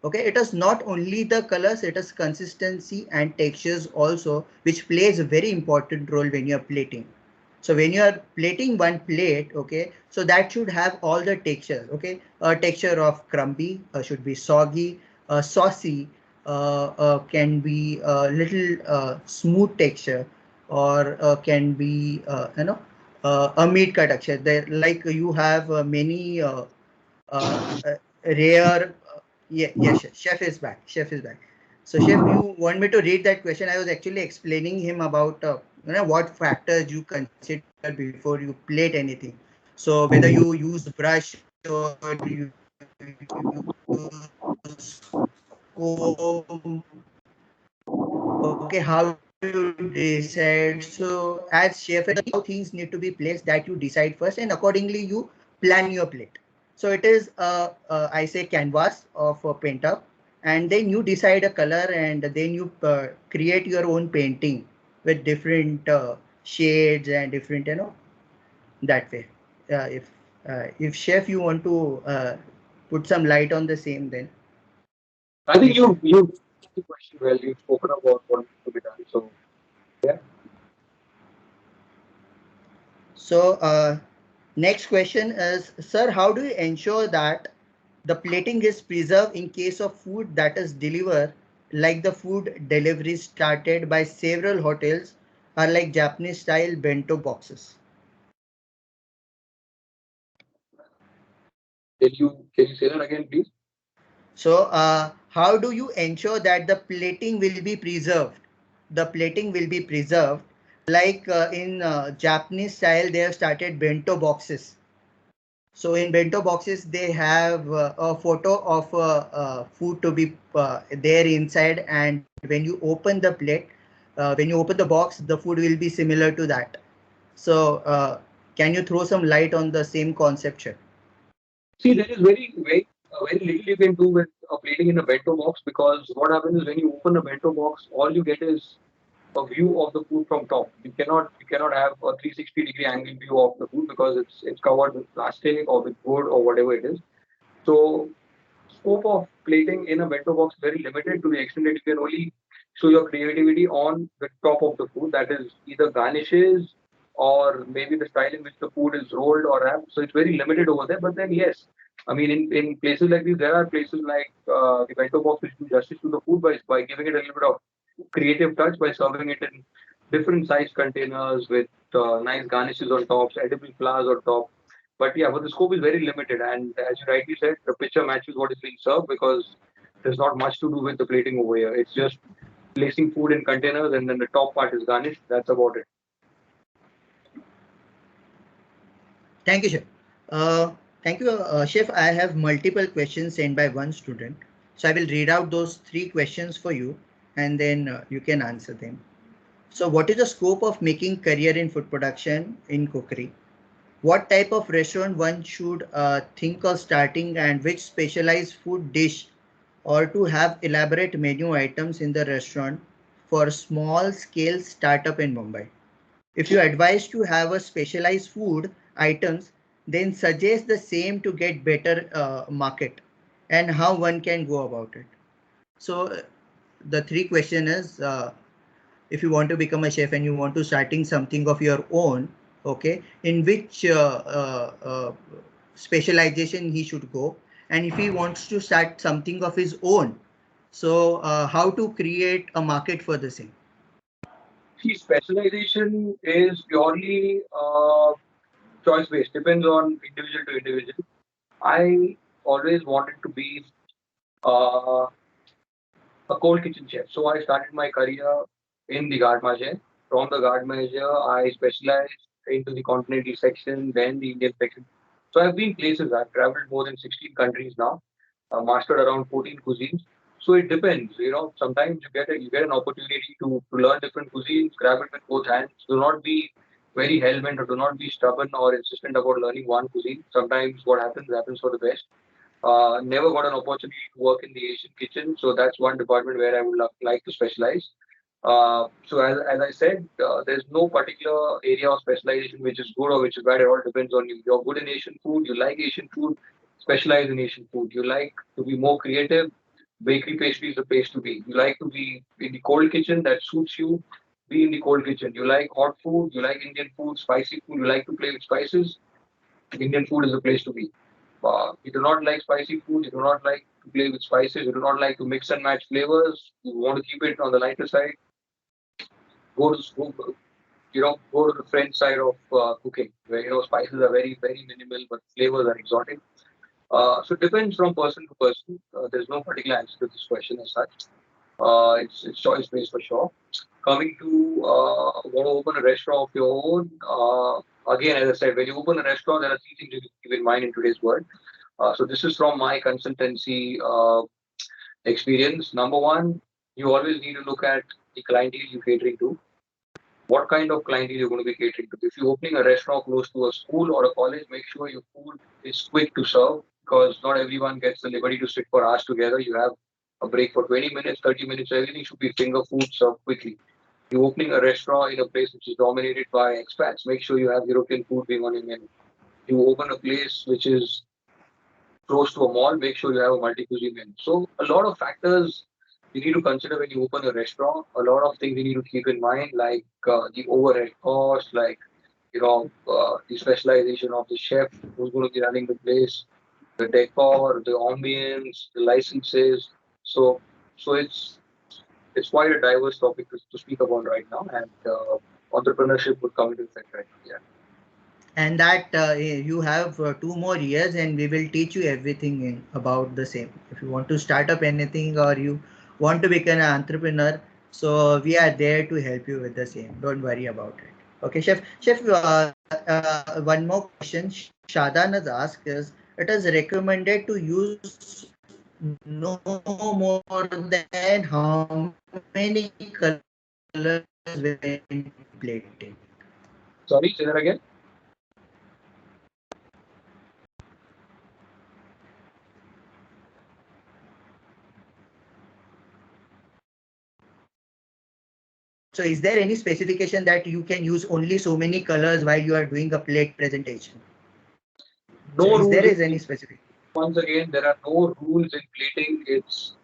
Okay, it is not only the colors, it is consistency and textures also, which plays a very important role when you're plating. So when you are plating one plate, okay, so that should have all the texture. Okay, a texture of crumbly, should be soggy, saucy, can be a little smooth texture, or can be a meat cut texture. There, like you have many rare. Yeah, yes, chef is back. Chef is back. So, chef, you want me to read that question? I was actually explaining him about what factors you consider before you plate anything. So, whether you use brush or you use comb, okay, how you decide. So, as chef, how things need to be placed that you decide first, and accordingly you plan your plate. So it is I say canvas of a painter, and then you decide a color, and then you create your own painting with different shades and different, that way. If chef you want to put some light on the same, then I think please, chef. you answered the question well. You've spoken about what needs to be done. So yeah. So next question is, sir, how do you ensure that the plating is preserved in case of food that is delivered, like the food delivery started by several hotels, are like Japanese style bento boxes? Can you say that again, please? So how do you ensure that the plating will be preserved? The plating will be preserved like in Japanese style, they have started bento boxes. So in bento boxes, they have a photo of food to be there inside, and when you open the plate, when you open the box, the food will be similar to that. So can you throw some light on the same concept, Chef? See, there is very little you can do with plating in a bento box, because what happens is when you open a bento box, all you get is a view of the food from top. You cannot have a 360-degree angle view of the food because it's covered with plastic or with wood or whatever it is. So scope of plating in a bento box is very limited to the extent that you can only show your creativity on the top of the food. That is either garnishes or maybe the style in which the food is rolled or wrapped. So it's very limited over there. But then yes, I mean in places like these, there are places like the bento box which do justice to the food by giving it a little bit of creative touch by serving it in different size containers with nice garnishes on top, edible flowers on top. But yeah, but the scope is very limited, and as you rightly said, the picture matches what is being served because there's not much to do with the plating over here. It's just placing food in containers, and then the top part is garnished. That's about it. Thank you, Chef. Thank you, Chef. I have multiple questions sent by one student. So I will read out those three questions for you, and then you can answer them. So what is the scope of making career in food production in cookery? What type of restaurant one should think of starting, and which specialized food dish or to have elaborate menu items in the restaurant for small scale startup in Mumbai? If you advise to have a specialized food items, then suggest the same to get better market, and how one can go about it. So the three question is, if you want to become a chef and you want to starting something of your own, okay, in which specialization he should go, and if he wants to start something of his own, so how to create a market for the same. See, specialization is purely choice based. Depends on individual to individual. I always wanted to be uh, a cold kitchen chef. So I started my career in the Guard Major. From the Guard Major, I specialized into the continental section, then the Indian section. So I've been places. I've traveled more than 16 countries now, mastered around 14 cuisines. So it depends. Sometimes you get an opportunity to learn different cuisines, grab it with both hands. Do not be very hell-bent or do not be stubborn or insistent about learning one cuisine. Sometimes what happens for the best. Never got an opportunity to work in the Asian kitchen, so that's one department where I would like to specialize. So as I said, there's no particular area of specialization which is good or which is bad. It all depends on you. You're good in Asian food. You like Asian food. Specialize in Asian food. You like to be more creative. Bakery pastry is the place to be. You like to be in the cold kitchen. That suits you. Be in the cold kitchen. You like hot food. You like Indian food, spicy food. You like to play with spices. Indian food is the place to be. You do not like spicy food, you do not like to play with spices, you do not like to mix and match flavors, you want to keep it on the lighter side, go to school, go to the French side of cooking, where spices are very, very minimal, but flavors are exotic. So it depends from person to person. There's no particular answer to this question as such. It's choice based for sure. Coming to want to open a restaurant of your own. Again, as I said, when you open a restaurant, there are three things you need to keep in mind in today's world. So this is from my consultancy experience. Number one, you always need to look at the clientele you're catering to. What kind of clientele you're going to be catering to. If you're opening a restaurant close to a school or a college, make sure your food is quick to serve because not everyone gets the liberty to sit for hours together. You have a break for 20 minutes, 30 minutes. Everything should be finger food served quickly. You're opening a restaurant in a place which is dominated by expats. Make sure you have European food being on your menu. You open a place which is close to a mall, make sure you have a multi-cuisine menu. So a lot of factors you need to consider when you open a restaurant. A lot of things you need to keep in mind, like the overhead cost, like the specialization of the chef who's going to be running the place, the decor, the ambience, the licenses. So it's quite a diverse topic to speak about right now, and entrepreneurship would come into effect right now. Yeah. And that you have 2 more years, and we will teach you everything about the same. If you want to start up anything or you want to become an entrepreneur, So we are there to help you with the same. Don't worry about it. Okay, chef. Chef, one more question. Shadan has asked is, it is recommended to use no more than how many colors when plating? Sorry, say that again. So is there any specification that you can use only so many colors while you are doing a plate presentation? So No is there rules in is any plating. specific? Once again, there are no rules in plating. It's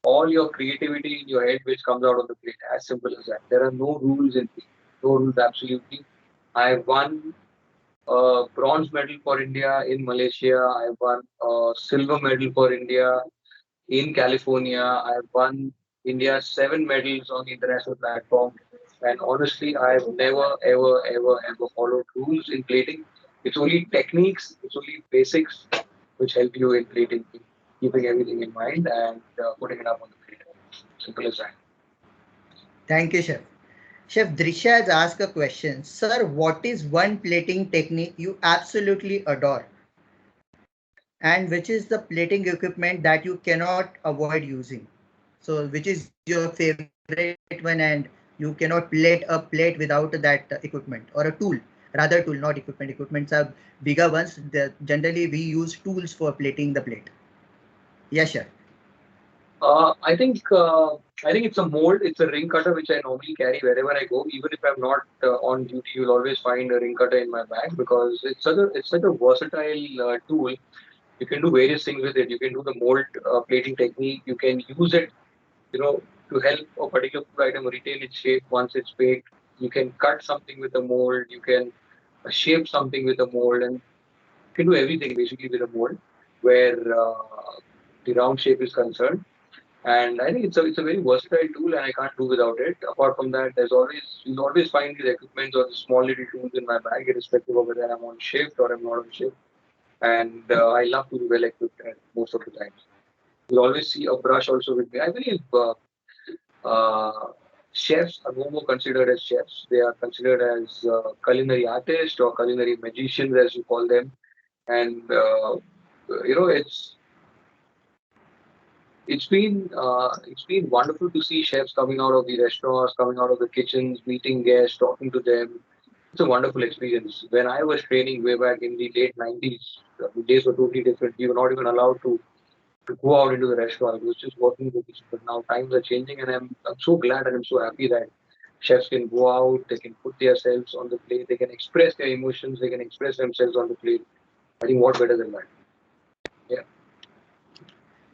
all your creativity in your head which comes out on the plate. As simple as that. There are no rules in plating. No rules, absolutely. I won a bronze medal for India in Malaysia. I won a silver medal for India in California. I've won India's 7 medals on the international platform. And honestly, I've never, ever followed rules in plating. It's only techniques, it's only basics which help you in plating, keeping everything in mind and putting it up on the plate. Simple as that. Thank you, chef. Chef Drisha has asked a question. Sir, what is one plating technique you absolutely adore? And which is the plating equipment that you cannot avoid using? So, which is your favorite one and you cannot plate a plate without that equipment or a tool? Rather, tool, not equipment. Equipments are bigger ones. Generally, we use tools for plating the plate. Yes, chef. Uh, I think uh, I think it's a mold. It's a ring cutter which I normally carry wherever I go. Even if I'm not on duty, you'll always find a ring cutter in my bag because it's such a versatile tool. You can do various things with it. You can do the mold plating technique. You can use it, you know, to help a particular food item retain its shape once it's baked. You can cut something with a mold. You can shape something with a mold, and you can do everything basically with a mold where the round shape is concerned. And I think it's a very versatile tool, and I can't do without it. Apart from that, you'll always find these equipments or the small little tools in my bag, irrespective of whether I'm on shift or I'm not on shift. And I love to be well equipped at most of the times. You'll always see a brush also with me. I believe uh, chefs are no more considered as chefs. They are considered as culinary artists or culinary magicians, as you call them. And you know, it's been wonderful to see chefs coming out of the restaurants, coming out of the kitchens, meeting guests, talking to them. It's a wonderful experience. When I was training way back in the late 90s, the days were totally different. We were not even allowed to go out into the restaurant. It was just working in the kitchen. But now times are changing, and I'm so glad and I'm so happy that chefs can go out, they can put themselves on the plate, they can express their emotions, they can express themselves on the plate. I think what better than that? Yeah.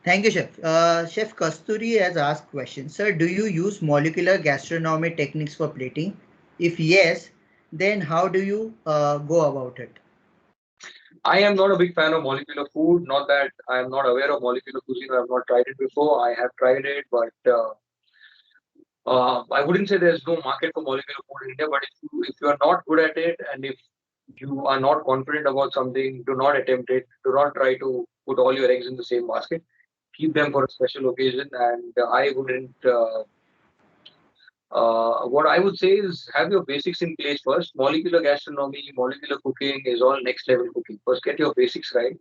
Thank you, chef. Chef Kasturi has asked question. Sir, do you use molecular gastronomy techniques for plating? If yes, then how do you go about it? I am not a big fan of molecular food. Not that I am not aware of molecular cuisine. I have not tried it before. I have tried it, but I wouldn't say there's no market for molecular food in India. But if you are not good at it, and if you are not confident about something, do not attempt it. Do not try to put all your eggs in the same basket. Keep them for a special occasion, and I wouldn't. What I would say is have your basics in place first. Molecular gastronomy, molecular cooking is all next level cooking. First, get your basics right,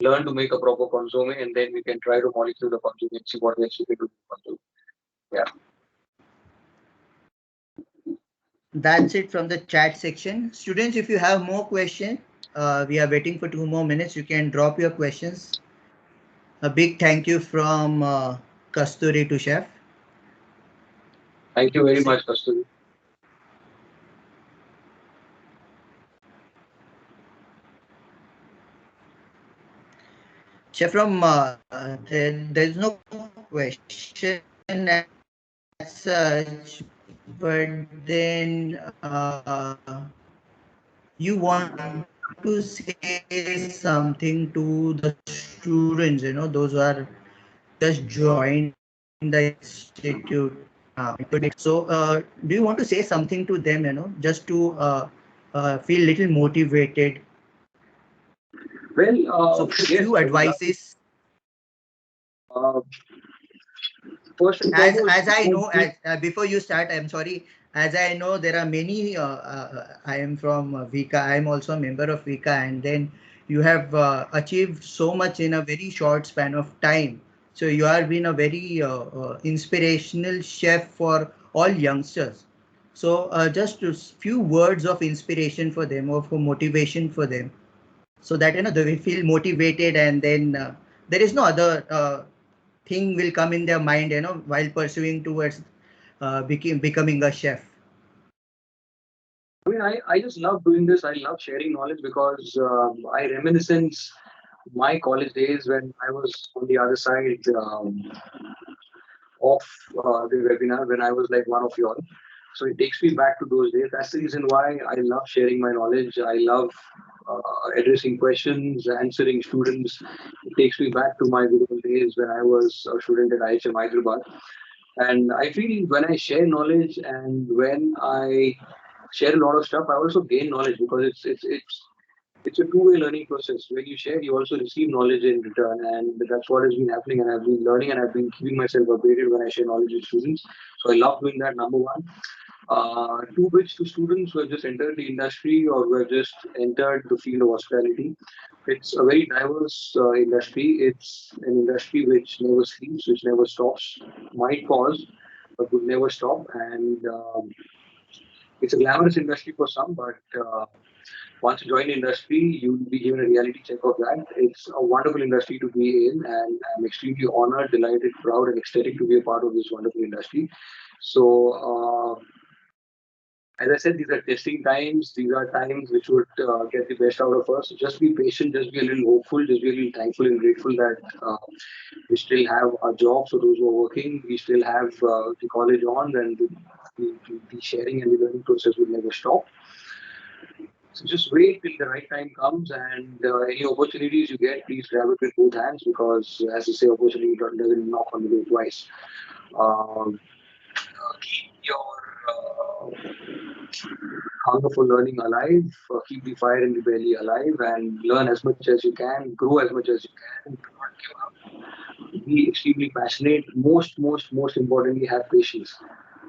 learn to make a proper consomme, and then we can try to molecule the consomme and see what else we can do with the consomme. Yeah. That's it from the chat section. Students, if you have more questions, we are waiting for 2 more minutes. You can drop your questions. A big thank you from Kasturi to chef. Thank you very much, Kasturi. Chef, from there's no question as such, but then you want to say something to the students, those who are just joined the institute. So, do you want to say something to them, just to feel little motivated? Well, So, few yes, I would love to. advices. Uh, First and As foremost, I know, as before you start, I'm sorry. As I know, there are many. I am from Vika. I am also a member of Vika, and then you have achieved so much in a very short span of time. So you have been a very inspirational chef for all youngsters. So just a few words of inspiration for them, or for motivation for them, so that they will feel motivated, and then there is no other thing will come in their mind, while pursuing towards becoming a chef. I mean, I just love doing this. I love sharing knowledge because I reminiscence my college days when I was on the other side of the webinar when I was like one of y'all. So it takes me back to those days. That's the reason why I love sharing my knowledge. I love addressing questions, answering students. It takes me back to my beautiful days when I was a student at IHM Hyderabad. And I feel when I share knowledge and when I share a lot of stuff, I also gain knowledge because it's a two-way learning process. When you share, you also receive knowledge in return, and that's what has been happening. And I've been learning, and I've been keeping myself updated when I share knowledge with students. So I love doing that. Number one. Two which to students who have just entered the industry or who have just entered the field of hospitality. It's a very diverse industry. It's an industry which never sleeps, which never stops. Might pause, but would never stop. And it's a glamorous industry for some, but once you join the industry, you'll be given a reality check of that. It's a wonderful industry to be in, and I'm extremely honored, delighted, proud, and ecstatic to be a part of this wonderful industry. So, as I said, these are testing times. These are times which would get the best out of us. So just be patient, just be a little hopeful, just be a little thankful and grateful that we still have our jobs for those who are working. We still have the college on, and the sharing and the learning process will never stop. So just wait till the right time comes, and any opportunities you get, please grab it with both hands because, as I say, opportunity doesn't knock on the door twice. Um, keep your hunger for learning alive, keep the fire in the belly alive, and learn as much as you can, grow as much as you can. Do not give up. Be extremely passionate. Most importantly, have patience.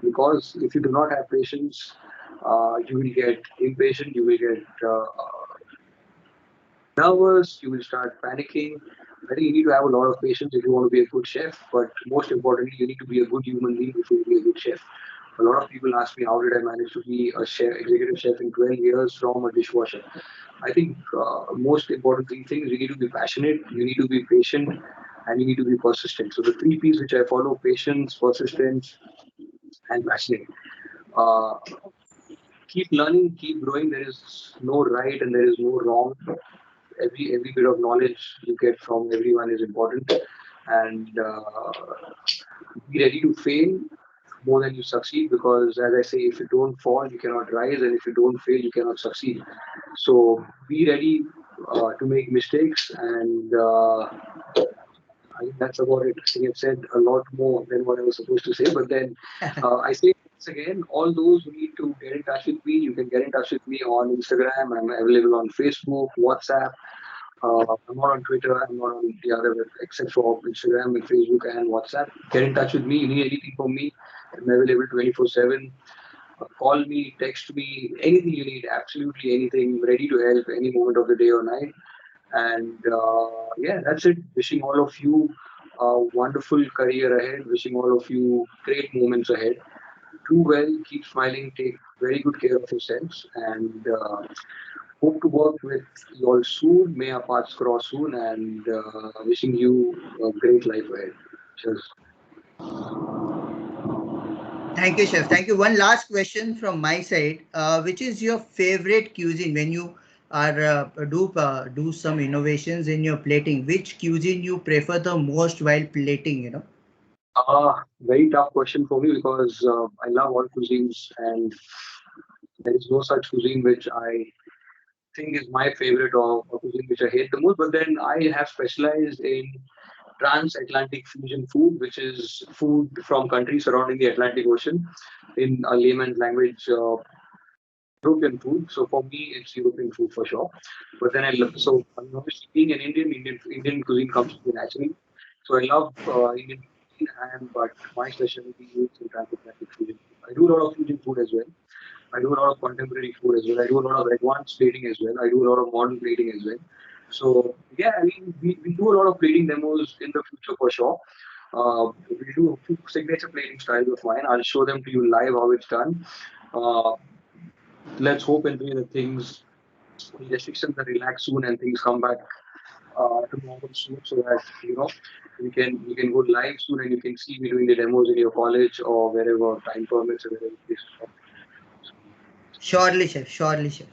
Because if you do not have patience, you will get impatient. You will get nervous, you will start panicking. I think you need to have a lot of patience if you want to be a good chef, but most importantly, you need to be a good human being before you be a good chef. A lot of people ask me how did I manage to be a chef, executive chef in 12 years from a dishwasher. I think most important three things: you need to be passionate, you need to be patient, and you need to be persistent. So the three P's which I follow: patience, persistence, and passionate. Uh, keep learning, keep growing. There is no right and there is no wrong. Every bit of knowledge you get from everyone is important, and be ready to fail more than you succeed because, as I say, if you don't fall you cannot rise, and if you don't fail you cannot succeed. So be ready to make mistakes, and I think that's about it. I think I've said a lot more than what I was supposed to say, but then I say once again, all those who need to get in touch with me, you can get in touch with me on Instagram. I'm available on Facebook, WhatsApp. I'm not on Twitter. I'm not on the other, except for Instagram and Facebook and WhatsApp. Get in touch with me. You need anything from me, I'm available 24/7. Call me, text me, anything you need, absolutely anything. Ready to help any moment of the day or night. And yeah, that's it. Wishing all of you a wonderful career ahead. Wishing all of you great moments ahead. Do well, keep smiling, take very good care of yourselves, and hope to work with you all soon. May our paths cross soon, and wishing you a great life ahead. Cheers. Thank you, chef. Thank you. One last question from my side. Which is your favorite cuisine when you are do some innovations in your plating? Which cuisine you prefer the most while plating? Very tough question for me because I love all cuisines, and there is no such cuisine which I think is my favorite or cuisine which I hate the most. But then I have specialized in transatlantic fusion food, which is food from countries surrounding the Atlantic Ocean. In a layman's language, European food. So for me, it's European food for sure. But then I love, obviously being an Indian cuisine comes to me naturally. So I love Indian. cuisine, but my specialty is in transatlantic fusion. I do a lot of fusion food as well. I do a lot of contemporary food as well. I do a lot of advanced plating as well. I do a lot of modern plating as well. So yeah, I mean, we do a lot of plating demos in the future for sure. We do a few signature plating styles of mine. I'll show them to you live how it's done. Uh, let's hope and pray that the restrictions are relaxed soon and things come back to normal soon, so that we can go live soon and you can see me doing the demos in your college or wherever time permits or wherever this is. Surely, chef. Surely, chef.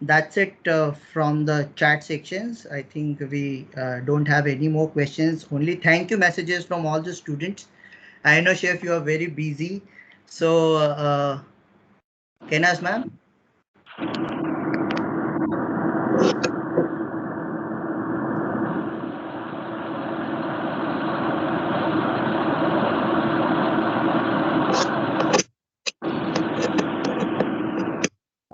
That's it from the chat sections. I think we don't have any more questions. Only thank you messages from all the students. I know, chef, you are very busy. So, Kenas, ma'am.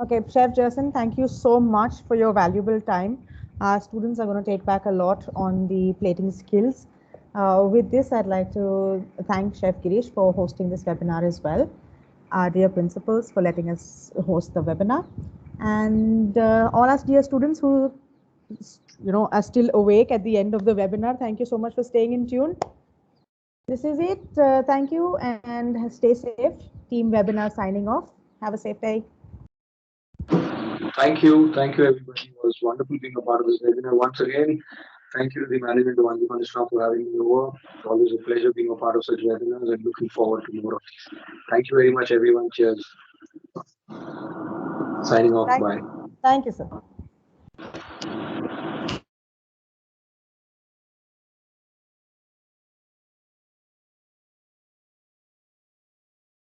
Okay, Chef Jason, thank you so much for your valuable time. Our students are going to take back a lot on the plating skills. With this, I'd like to thank Chef Girish for hosting this webinar as well. Our dear principals for letting us host the webinar. And all our dear students who are still awake at the end of the webinar, thank you so much for staying in tune. This is it. Thank you and stay safe. Team webinar signing off. Have a safe day. Thank you everybody. It was wonderful being a part of this webinar once again. Thank you to the management of ANJUMAN-I-ISLAM for having me over. It's always a pleasure being a part of such webinars and looking forward to more of these. Thank you very much, everyone. Cheers. Signing off. Bye. Thank you, sir.